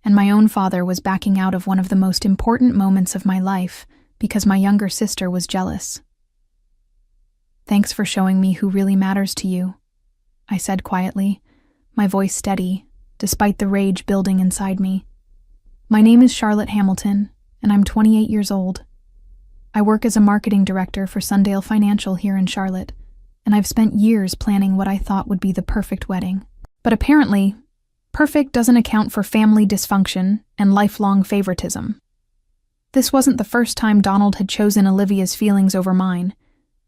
and my own father was backing out of one of the most important moments of my life because my younger sister was jealous. "Thanks for showing me who really matters to you," I said quietly, my voice steady, despite the rage building inside me. "My name is Charlotte Hamilton, and I'm 28 years old. I work as a marketing director for Sundale Financial here in Charlotte, and I've spent years planning what I thought would be the perfect wedding. But apparently, perfect doesn't account for family dysfunction and lifelong favoritism. This wasn't the first time Donald had chosen Olivia's feelings over mine,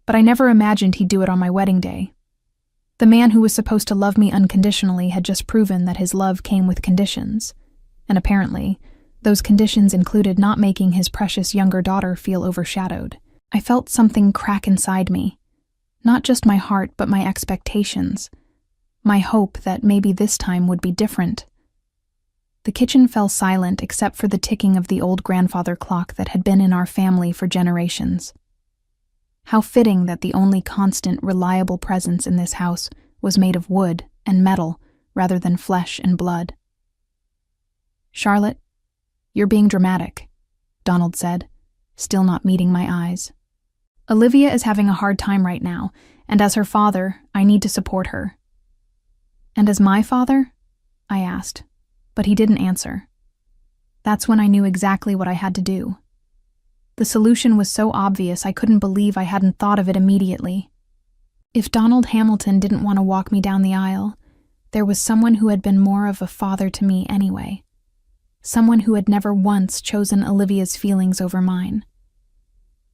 but I never imagined he'd do it on my wedding day. The man who was supposed to love me unconditionally had just proven that his love came with conditions, and apparently, those conditions included not making his precious younger daughter feel overshadowed. I felt something crack inside me, not just my heart but my expectations, my hope that maybe this time would be different. The kitchen fell silent except for the ticking of the old grandfather clock that had been in our family for generations. How fitting that the only constant, reliable presence in this house was made of wood and metal rather than flesh and blood. "Charlotte, you're being dramatic," Donald said, still not meeting my eyes. "Olivia is having a hard time right now, and as her father, I need to support her." "And as my father?" I asked, but he didn't answer. That's when I knew exactly what I had to do. The solution was so obvious I couldn't believe I hadn't thought of it immediately. If Donald Hamilton didn't want to walk me down the aisle, there was someone who had been more of a father to me anyway. Someone who had never once chosen Olivia's feelings over mine.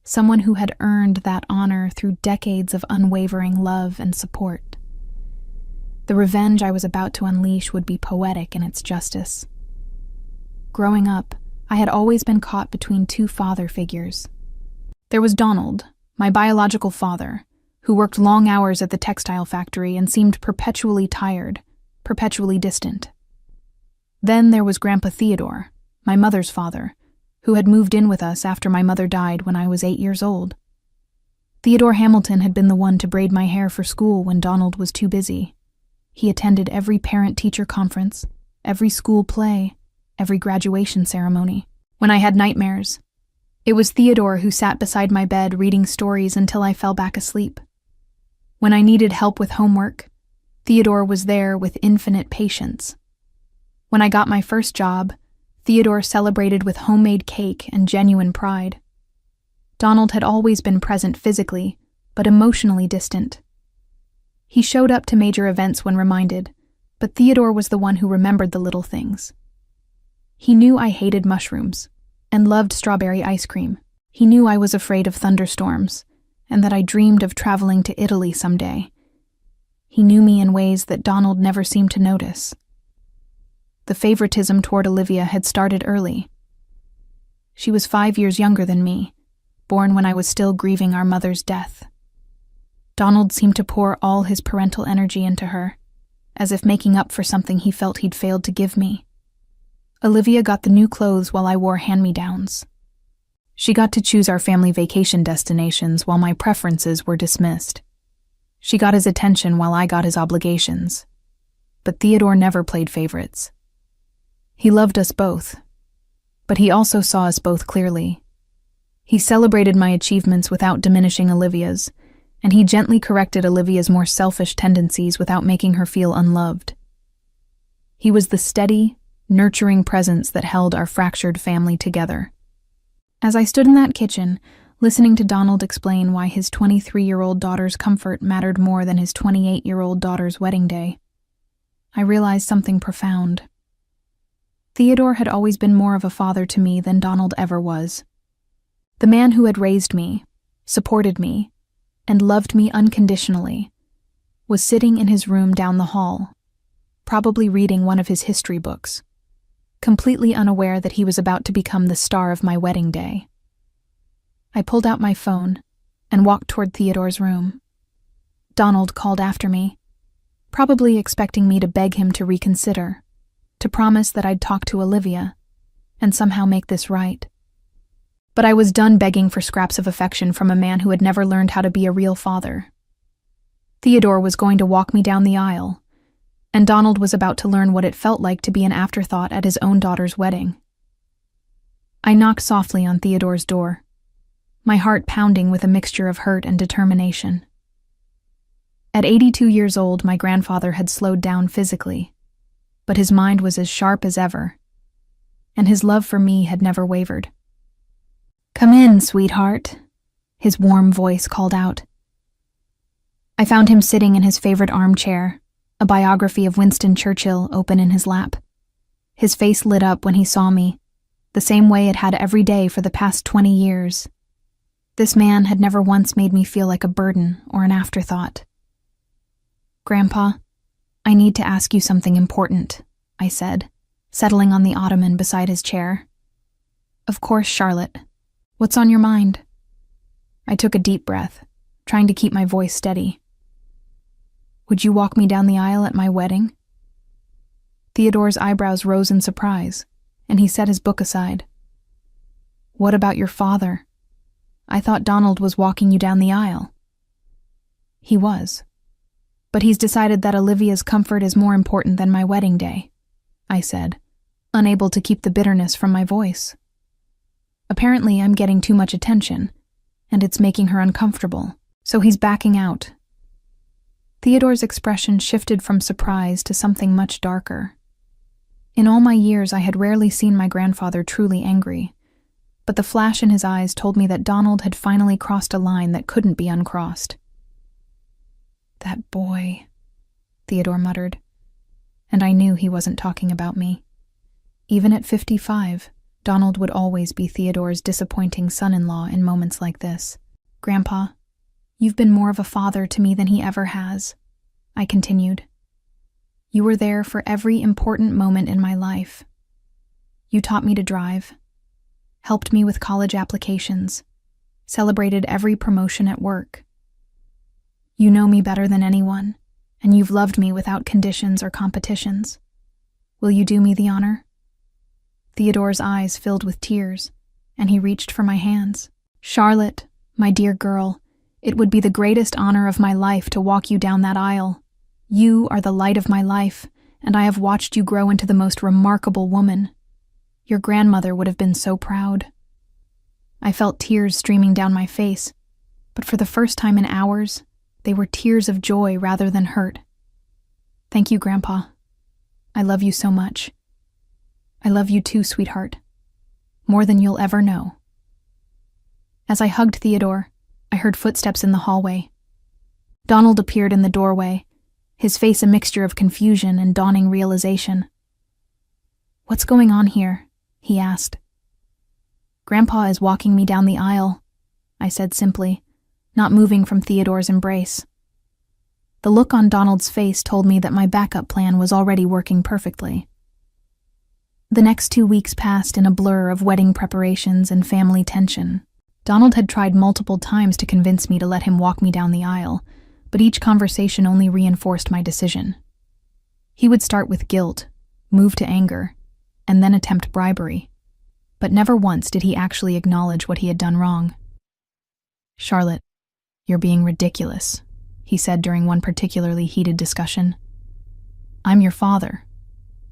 Someone who had earned that honor through decades of unwavering love and support. The revenge I was about to unleash would be poetic in its justice. Growing up, I had always been caught between two father figures. There was Donald, my biological father, who worked long hours at the textile factory and seemed perpetually tired, perpetually distant. Then there was Grandpa Theodore, my mother's father, who had moved in with us after my mother died when I was 8 years old. Theodore Hamilton had been the one to braid my hair for school when Donald was too busy. He attended every parent-teacher conference, every school play, every graduation ceremony. When I had nightmares, it was Theodore who sat beside my bed reading stories until I fell back asleep. When I needed help with homework, Theodore was there with infinite patience. When I got my first job, Theodore celebrated with homemade cake and genuine pride. Donald had always been present physically, but emotionally distant. He showed up to major events when reminded, but Theodore was the one who remembered the little things. He knew I hated mushrooms and loved strawberry ice cream. He knew I was afraid of thunderstorms and that I dreamed of traveling to Italy someday. He knew me in ways that Donald never seemed to notice. The favoritism toward Olivia had started early. She was 5 years younger than me, born when I was still grieving our mother's death. Donald seemed to pour all his parental energy into her, as if making up for something he felt he'd failed to give me. Olivia got the new clothes while I wore hand-me-downs. She got to choose our family vacation destinations while my preferences were dismissed. She got his attention while I got his obligations. But Theodore never played favorites. He loved us both, but he also saw us both clearly. He celebrated my achievements without diminishing Olivia's, and he gently corrected Olivia's more selfish tendencies without making her feel unloved. He was the steady, nurturing presence that held our fractured family together. As I stood in that kitchen, listening to Donald explain why his 23-year-old daughter's comfort mattered more than his 28-year-old daughter's wedding day, I realized something profound. Theodore had always been more of a father to me than Donald ever was. The man who had raised me, supported me, and loved me unconditionally was sitting in his room down the hall, probably reading one of his history books, completely unaware that he was about to become the star of my wedding day. I pulled out my phone and walked toward Theodore's room. Donald called after me, probably expecting me to beg him to reconsider, to promise that I'd talk to Olivia and somehow make this right. But I was done begging for scraps of affection from a man who had never learned how to be a real father. Theodore was going to walk me down the aisle, and Donald was about to learn what it felt like to be an afterthought at his own daughter's wedding. I knocked softly on Theodore's door, my heart pounding with a mixture of hurt and determination. At 82 years old, my grandfather had slowed down physically, but his mind was as sharp as ever, and his love for me had never wavered. "Come in, sweetheart," his warm voice called out. I found him sitting in his favorite armchair, a biography of Winston Churchill open in his lap. His face lit up when he saw me, the same way it had every day for the past 20 years. This man had never once made me feel like a burden or an afterthought. "Grandpa, I need to ask you something important," I said, settling on the ottoman beside his chair. "Of course, Charlotte. What's on your mind?" I took a deep breath, trying to keep my voice steady. "Would you walk me down the aisle at my wedding?" Theodore's eyebrows rose in surprise, and he set his book aside. "What about your father? I thought Donald was walking you down the aisle." "He was. But he's decided that Olivia's comfort is more important than my wedding day," I said, unable to keep the bitterness from my voice. "Apparently I'm getting too much attention, and it's making her uncomfortable, so he's backing out." Theodore's expression shifted from surprise to something much darker. In all my years, I had rarely seen my grandfather truly angry, but the flash in his eyes told me that Donald had finally crossed a line that couldn't be uncrossed. "That boy," Theodore muttered, and I knew he wasn't talking about me. Even at 55, Donald would always be Theodore's disappointing son-in-law in moments like this. "Grandpa, you've been more of a father to me than he ever has," I continued. "You were there for every important moment in my life. You taught me to drive, helped me with college applications, celebrated every promotion at work. You know me better than anyone, and you've loved me without conditions or competitions. Will you do me the honor?" Theodore's eyes filled with tears, and he reached for my hands. "Charlotte, my dear girl, it would be the greatest honor of my life to walk you down that aisle. You are the light of my life, and I have watched you grow into the most remarkable woman. Your grandmother would have been so proud." I felt tears streaming down my face, but for the first time in hours, they were tears of joy rather than hurt. "Thank you, Grandpa. I love you so much. I love you too, sweetheart. More than you'll ever know." As I hugged Theodore, I heard footsteps in the hallway. Donald appeared in the doorway, his face a mixture of confusion and dawning realization. "What's going on here?" he asked. "Grandpa is walking me down the aisle," I said simply, not moving from Theodore's embrace. The look on Donald's face told me that my backup plan was already working perfectly. The next 2 weeks passed in a blur of wedding preparations and family tension. Donald had tried multiple times to convince me to let him walk me down the aisle, but each conversation only reinforced my decision. He would start with guilt, move to anger, and then attempt bribery. but never once did he actually acknowledge what he had done wrong. "Charlotte, you're being ridiculous," he said during one particularly heated discussion. "I'm your father.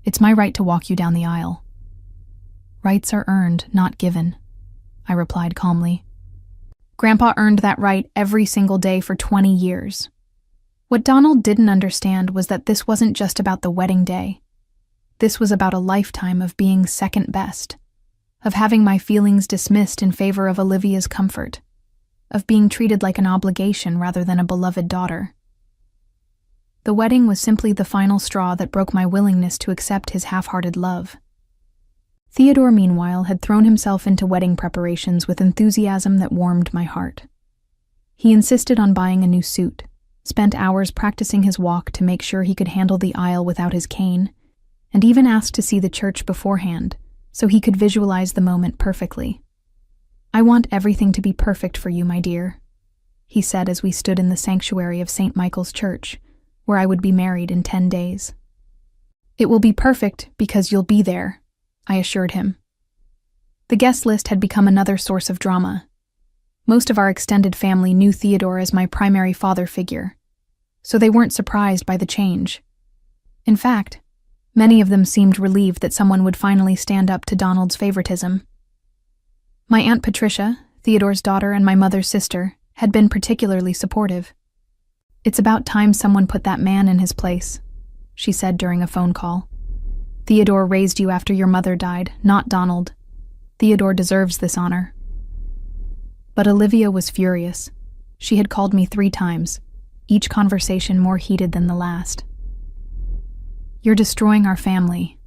It's my right to walk you down the aisle." "Rights are earned, not given," I replied calmly. "Grandpa earned that right every single day for 20 years. What Donald didn't understand was that this wasn't just about the wedding day. This was about a lifetime of being second best, of having my feelings dismissed in favor of Olivia's comfort, of being treated like an obligation rather than a beloved daughter. The wedding was simply the final straw that broke my willingness to accept his half-hearted love. Theodore, meanwhile, had thrown himself into wedding preparations with enthusiasm that warmed my heart. He insisted on buying a new suit, spent hours practicing his walk to make sure he could handle the aisle without his cane, and even asked to see the church beforehand, so he could visualize the moment perfectly. "I want everything to be perfect for you, my dear," he said as we stood in the sanctuary of St. Michael's Church, where I would be married in 10 days. "It will be perfect because you'll be there," I assured him. The guest list had become another source of drama. Most of our extended family knew Theodore as my primary father figure, so they weren't surprised by the change. In fact, many of them seemed relieved that someone would finally stand up to Donald's favoritism. My Aunt Patricia, Theodore's daughter and my mother's sister, had been particularly supportive. "It's about time someone put that man in his place," she said during a phone call. "Theodore raised you after your mother died, not Donald. Theodore deserves this honor." But Olivia was furious. She had called me 3 times, each conversation more heated than the last. "You're destroying our family,"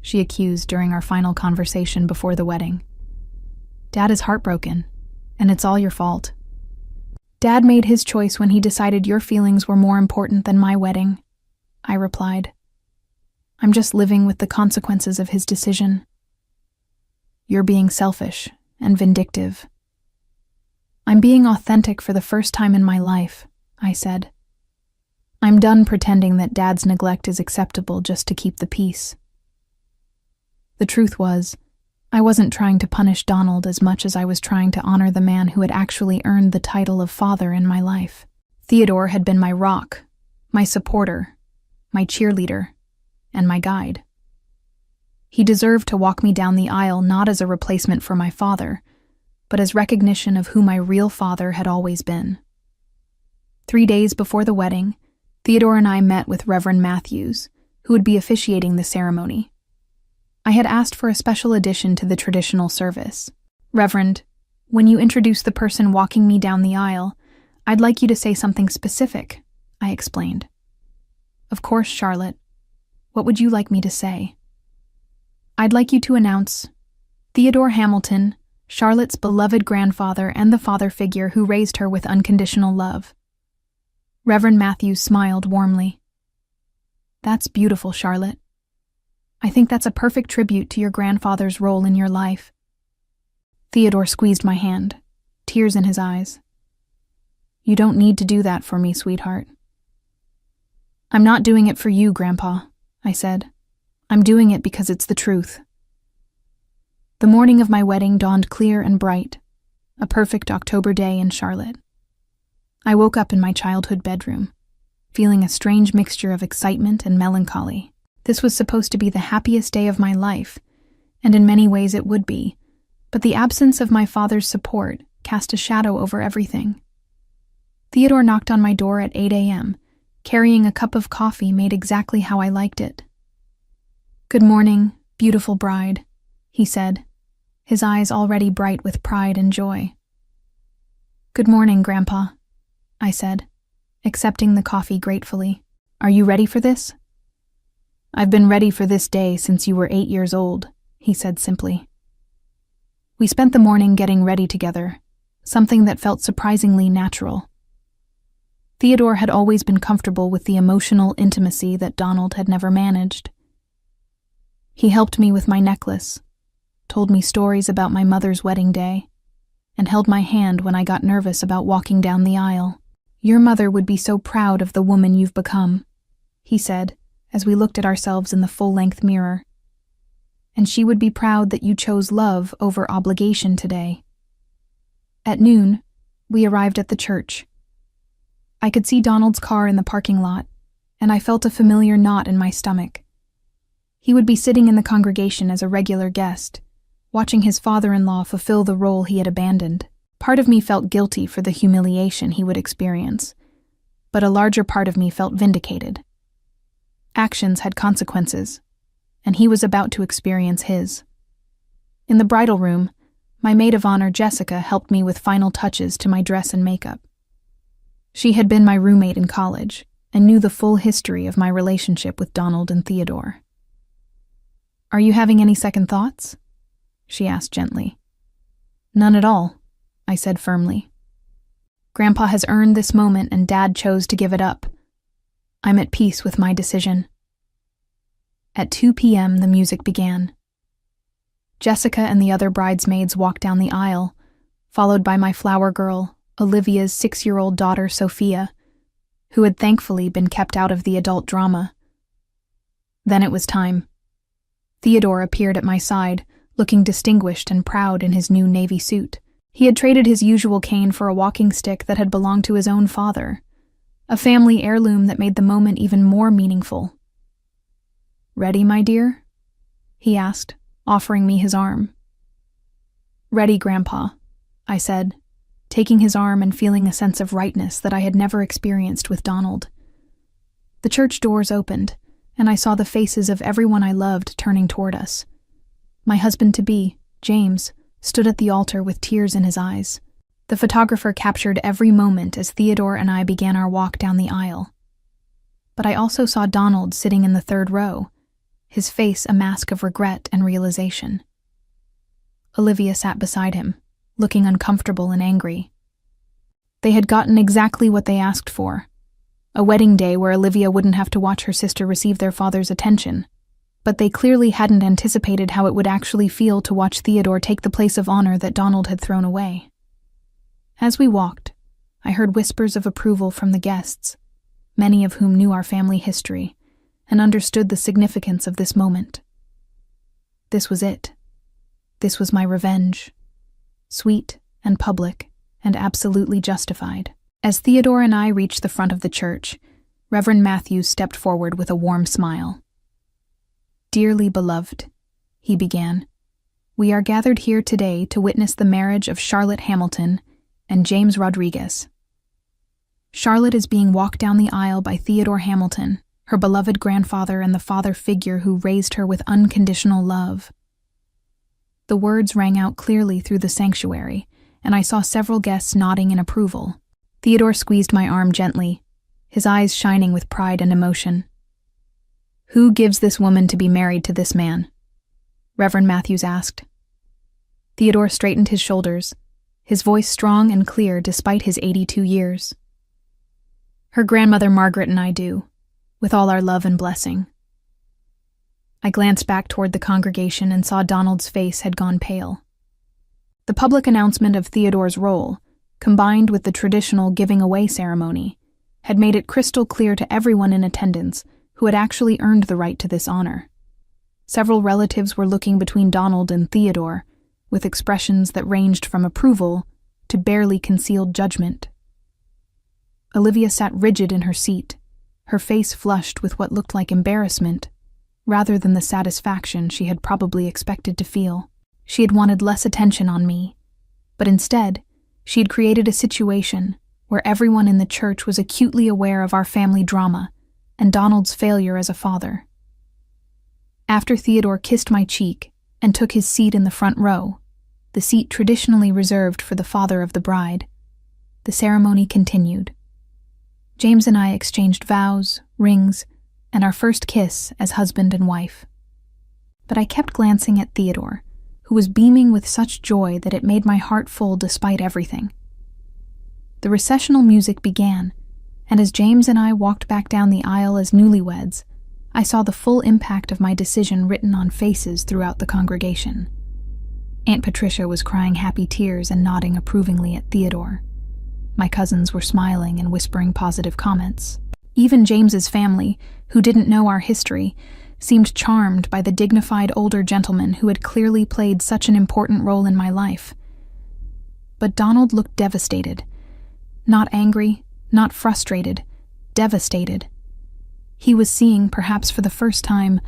she accused during our final conversation before the wedding. "Dad is heartbroken, and it's all your fault. Dad made his choice when he decided your feelings were more important than my wedding," I replied. "I'm just living with the consequences of his decision." "You're being selfish and vindictive." "I'm being authentic for the first time in my life," I said. "I'm done pretending that Dad's neglect is acceptable just to keep the peace." The truth was, I wasn't trying to punish Donald as much as I was trying to honor the man who had actually earned the title of father in my life. Theodore had been my rock, my supporter, my cheerleader, and my guide. He deserved to walk me down the aisle not as a replacement for my father, but as recognition of who my real father had always been. 3 days before the wedding, Theodore and I met with Reverend Matthews, who would be officiating the ceremony. I had asked for a special addition to the traditional service. "Reverend, when you introduce the person walking me down the aisle, I'd like you to say something specific," I explained. "Of course, Charlotte. What would you like me to say?" "I'd like you to announce Theodore Hamilton, Charlotte's beloved grandfather and the father figure who raised her with unconditional love." Reverend Matthews smiled warmly. "That's beautiful, Charlotte. I think that's a perfect tribute to your grandfather's role in your life." Theodore squeezed my hand, tears in his eyes. "You don't need to do that for me, sweetheart." "I'm not doing it for you, Grandpa," I said. "I'm doing it because it's the truth." The morning of my wedding dawned clear and bright, a perfect October day in Charlotte. I woke up in my childhood bedroom, feeling a strange mixture of excitement and melancholy. This was supposed to be the happiest day of my life, and in many ways it would be, but the absence of my father's support cast a shadow over everything. Theodore knocked on my door at 8 a.m., carrying a cup of coffee made exactly how I liked it. "Good morning, beautiful bride," he said, his eyes already bright with pride and joy. "Good morning, Grandpa," I said, accepting the coffee gratefully. "Are you ready for this?" "I've been ready for this day since you were 8 years old," he said simply. We spent the morning getting ready together, something that felt surprisingly natural. Theodore had always been comfortable with the emotional intimacy that Donald had never managed. He helped me with my necklace, told me stories about my mother's wedding day, and held my hand when I got nervous about walking down the aisle. "Your mother would be so proud of the woman you've become," he said, as we looked at ourselves in the full-length mirror. and she would be proud that you chose love over obligation today. At noon, we arrived at the church. I could see Donald's car in the parking lot, and I felt a familiar knot in my stomach. He would be sitting in the congregation as a regular guest, watching his father-in-law fulfill the role he had abandoned. Part of me felt guilty for the humiliation he would experience, but a larger part of me felt vindicated. Actions had consequences, and he was about to experience his. In the bridal room, my maid of honor, Jessica, helped me with final touches to my dress and makeup. She had been my roommate in college and knew the full history of my relationship with Donald and Theodore. "Are you having any second thoughts?" she asked gently. "None at all," I said firmly. "Grandpa has earned this moment and Dad chose to give it up. I'm at peace with my decision." At 2 p.m., the music began. Jessica and the other bridesmaids walked down the aisle, followed by my flower girl, Olivia's 6-year-old daughter, Sophia, who had thankfully been kept out of the adult drama. Then it was time. Theodore appeared at my side, looking distinguished and proud in his new navy suit. He had traded his usual cane for a walking stick that had belonged to his own father, a family heirloom that made the moment even more meaningful. "Ready, my dear?" he asked, offering me his arm. "Ready, Grandpa," I said, taking his arm and feeling a sense of rightness that I had never experienced with Donald. The church doors opened, and I saw the faces of everyone I loved turning toward us. My husband-to-be, James, stood at the altar with tears in his eyes. The photographer captured every moment as Theodore and I began our walk down the aisle. But I also saw Donald sitting in the third row, his face a mask of regret and realization. Olivia sat beside him, looking uncomfortable and angry. They had gotten exactly what they asked for, a wedding day where Olivia wouldn't have to watch her sister receive their father's attention. But they clearly hadn't anticipated how it would actually feel to watch Theodore take the place of honor that Donald had thrown away. As we walked, I heard whispers of approval from the guests, many of whom knew our family history and understood the significance of this moment. This was it. This was my revenge. Sweet and public and absolutely justified. As Theodore and I reached the front of the church, Reverend Matthews stepped forward with a warm smile. "Dearly beloved," he began, "we are gathered here today to witness the marriage of Charlotte Hamilton and James Rodriguez. Charlotte is being walked down the aisle by Theodore Hamilton, her beloved grandfather and the father figure who raised her with unconditional love." The words rang out clearly through the sanctuary, and I saw several guests nodding in approval. Theodore squeezed my arm gently, his eyes shining with pride and emotion. "Who gives this woman to be married to this man?" Reverend Matthews asked. Theodore straightened his shoulders, his voice strong and clear despite his 82 years. "Her grandmother Margaret and I do, with all our love and blessing." I glanced back toward the congregation and saw Donald's face had gone pale. The public announcement of Theodore's role, combined with the traditional giving-away ceremony, had made it crystal clear to everyone in attendance who had actually earned the right to this honor. Several relatives were looking between Donald and Theodore, with expressions that ranged from approval to barely concealed judgment. Olivia sat rigid in her seat, her face flushed with what looked like embarrassment, rather than the satisfaction she had probably expected to feel. She had wanted less attention on me, but instead, she had created a situation where everyone in the church was acutely aware of our family drama and Donald's failure as a father. After Theodore kissed my cheek and took his seat in the front row, the seat traditionally reserved for the father of the bride, the ceremony continued. James and I exchanged vows, rings, and our first kiss as husband and wife. But I kept glancing at Theodore, who was beaming with such joy that it made my heart full despite everything. The recessional music began, and as James and I walked back down the aisle as newlyweds, I saw the full impact of my decision written on faces throughout the congregation. Aunt Patricia was crying happy tears and nodding approvingly at Theodore. My cousins were smiling and whispering positive comments. Even James's family, who didn't know our history, seemed charmed by the dignified older gentleman who had clearly played such an important role in my life. But Donald looked devastated. Not angry, not frustrated, devastated. He was seeing, perhaps for the first time,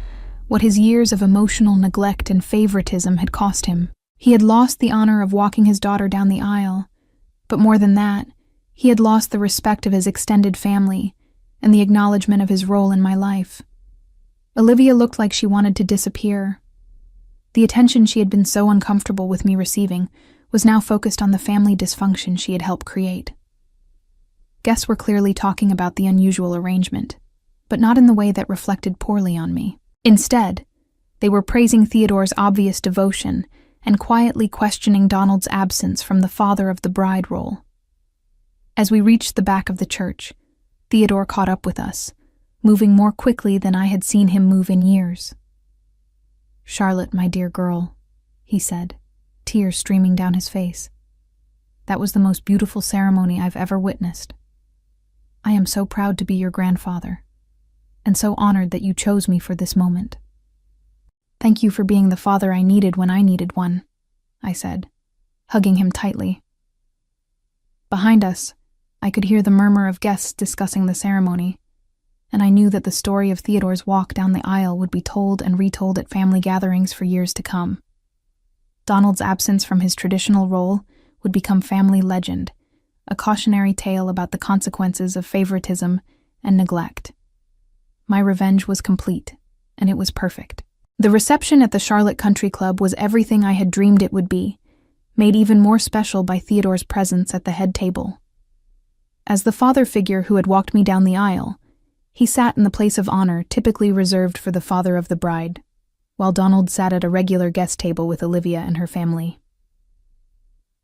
what his years of emotional neglect and favoritism had cost him. He had lost the honor of walking his daughter down the aisle, but more than that, he had lost the respect of his extended family and the acknowledgement of his role in my life. Olivia looked like she wanted to disappear. The attention she had been so uncomfortable with me receiving was now focused on the family dysfunction she had helped create. Guests were clearly talking about the unusual arrangement, but not in the way that reflected poorly on me. Instead, they were praising Theodore's obvious devotion and quietly questioning Donald's absence from the father of the bride role. As we reached the back of the church, Theodore caught up with us, moving more quickly than I had seen him move in years. "Charlotte, my dear girl," he said, tears streaming down his face. "That was the most beautiful ceremony I've ever witnessed. I am so proud to be your grandfather, and so honored that you chose me for this moment. Thank you for being the father I needed when I needed one," I said, hugging him tightly. Behind us, I could hear the murmur of guests discussing the ceremony, and I knew that the story of Theodore's walk down the aisle would be told and retold at family gatherings for years to come. Donald's absence from his traditional role would become family legend, a cautionary tale about the consequences of favoritism and neglect. My revenge was complete, and it was perfect. The reception at the Charlotte Country Club was everything I had dreamed it would be, made even more special by Theodore's presence at the head table. As the father figure who had walked me down the aisle, he sat in the place of honor typically reserved for the father of the bride, while Donald sat at a regular guest table with Olivia and her family.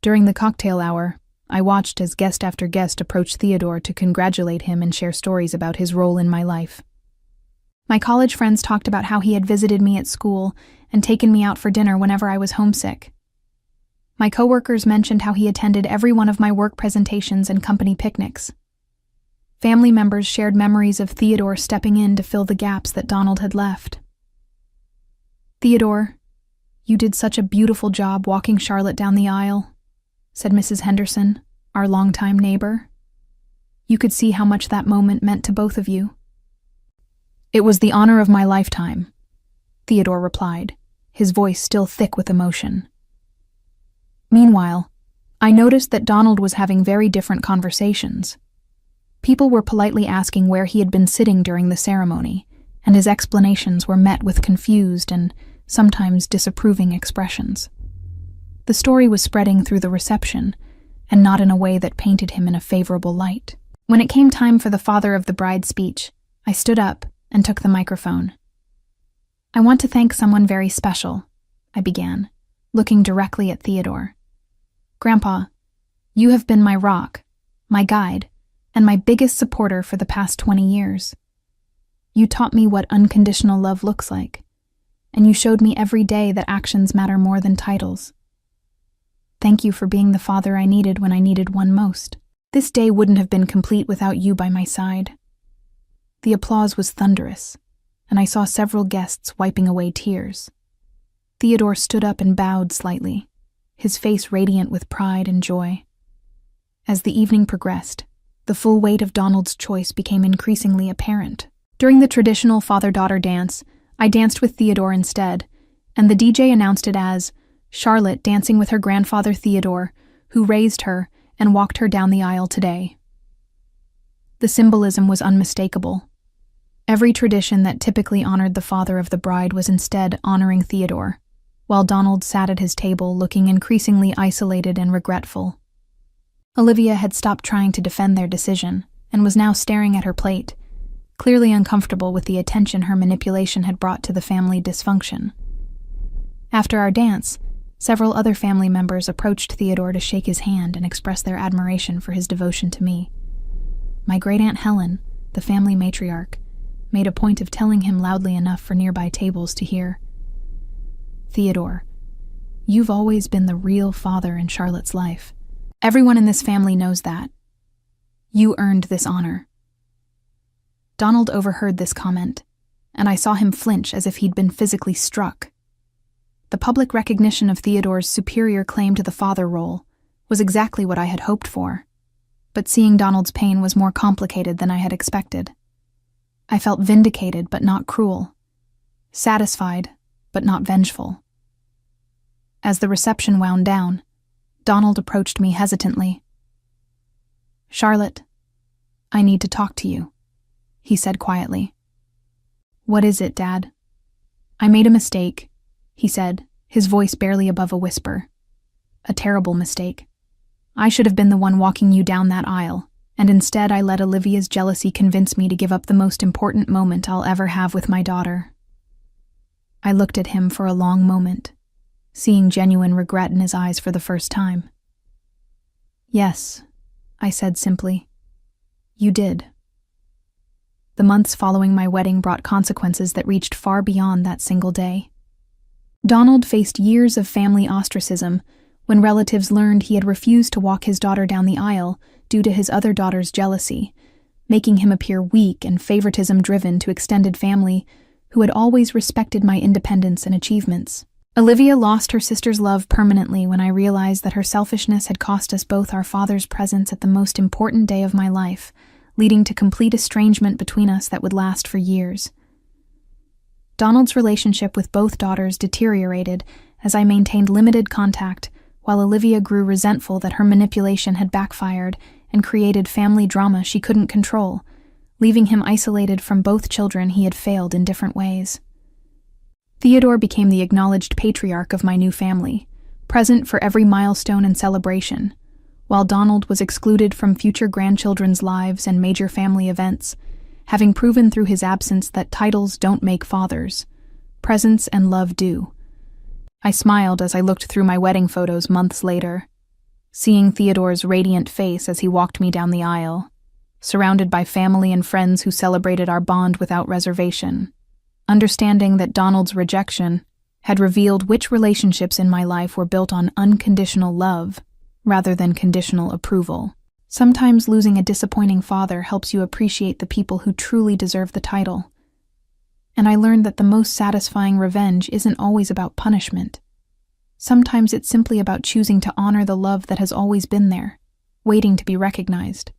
During the cocktail hour, I watched as guest after guest approached Theodore to congratulate him and share stories about his role in my life. My college friends talked about how he had visited me at school and taken me out for dinner whenever I was homesick. My coworkers mentioned how he attended every one of my work presentations and company picnics. Family members shared memories of Theodore stepping in to fill the gaps that Donald had left. "Theodore, you did such a beautiful job walking Charlotte down the aisle," said Mrs. Henderson, our longtime neighbor. "You could see how much that moment meant to both of you." "It was the honor of my lifetime," Theodore replied, his voice still thick with emotion. Meanwhile, I noticed that Donald was having very different conversations. People were politely asking where he had been sitting during the ceremony, and his explanations were met with confused and sometimes disapproving expressions. The story was spreading through the reception, and not in a way that painted him in a favorable light. When it came time for the father of the bride's speech, I stood up and took the microphone. "I want to thank someone very special," I began, looking directly at Theodore. "Grandpa, you have been my rock, my guide, and my biggest supporter for the past 20 years. You taught me what unconditional love looks like, and you showed me every day that actions matter more than titles. Thank you for being the father I needed when I needed one most. This day wouldn't have been complete without you by my side." The applause was thunderous, and I saw several guests wiping away tears. Theodore stood up and bowed slightly, his face radiant with pride and joy. As the evening progressed, the full weight of Donald's choice became increasingly apparent. During the traditional father-daughter dance, I danced with Theodore instead, and the DJ announced it as Charlotte dancing with her grandfather Theodore, who raised her and walked her down the aisle today. The symbolism was unmistakable. Every tradition that typically honored the father of the bride was instead honoring Theodore, while Donald sat at his table looking increasingly isolated and regretful. Olivia had stopped trying to defend their decision and was now staring at her plate, clearly uncomfortable with the attention her manipulation had brought to the family dysfunction. After our dance, several other family members approached Theodore to shake his hand and express their admiration for his devotion to me. My great-aunt Helen, the family matriarch, made a point of telling him loudly enough for nearby tables to hear. "Theodore, you've always been the real father in Charlotte's life. Everyone in this family knows that. You earned this honor." Donald overheard this comment, and I saw him flinch as if he'd been physically struck. The public recognition of Theodore's superior claim to the father role was exactly what I had hoped for, but seeing Donald's pain was more complicated than I had expected. I felt vindicated but not cruel, satisfied but not vengeful. As the reception wound down, Donald approached me hesitantly. "Charlotte, I need to talk to you," he said quietly. "What is it, Dad?" "I made a mistake," he said, his voice barely above a whisper. "A terrible mistake. I should have been the one walking you down that aisle, and instead I let Olivia's jealousy convince me to give up the most important moment I'll ever have with my daughter." I looked at him for a long moment, seeing genuine regret in his eyes for the first time. "Yes," I said simply. "You did." The months following my wedding brought consequences that reached far beyond that single day. Donald faced years of family ostracism when relatives learned he had refused to walk his daughter down the aisle due to his other daughter's jealousy, making him appear weak and favoritism-driven to extended family who had always respected my independence and achievements. Olivia lost her sister's love permanently when I realized that her selfishness had cost us both our father's presence at the most important day of my life, leading to complete estrangement between us that would last for years. Donald's relationship with both daughters deteriorated as I maintained limited contact, while Olivia grew resentful that her manipulation had backfired and created family drama she couldn't control, leaving him isolated from both children he had failed in different ways. Theodore became the acknowledged patriarch of my new family, present for every milestone and celebration, while Donald was excluded from future grandchildren's lives and major family events, having proven through his absence that titles don't make fathers. Presence and love do. I smiled as I looked through my wedding photos months later, seeing Theodore's radiant face as he walked me down the aisle, surrounded by family and friends who celebrated our bond without reservation, understanding that Donald's rejection had revealed which relationships in my life were built on unconditional love rather than conditional approval. Sometimes losing a disappointing father helps you appreciate the people who truly deserve the title. And I learned that the most satisfying revenge isn't always about punishment. Sometimes it's simply about choosing to honor the love that has always been there, waiting to be recognized.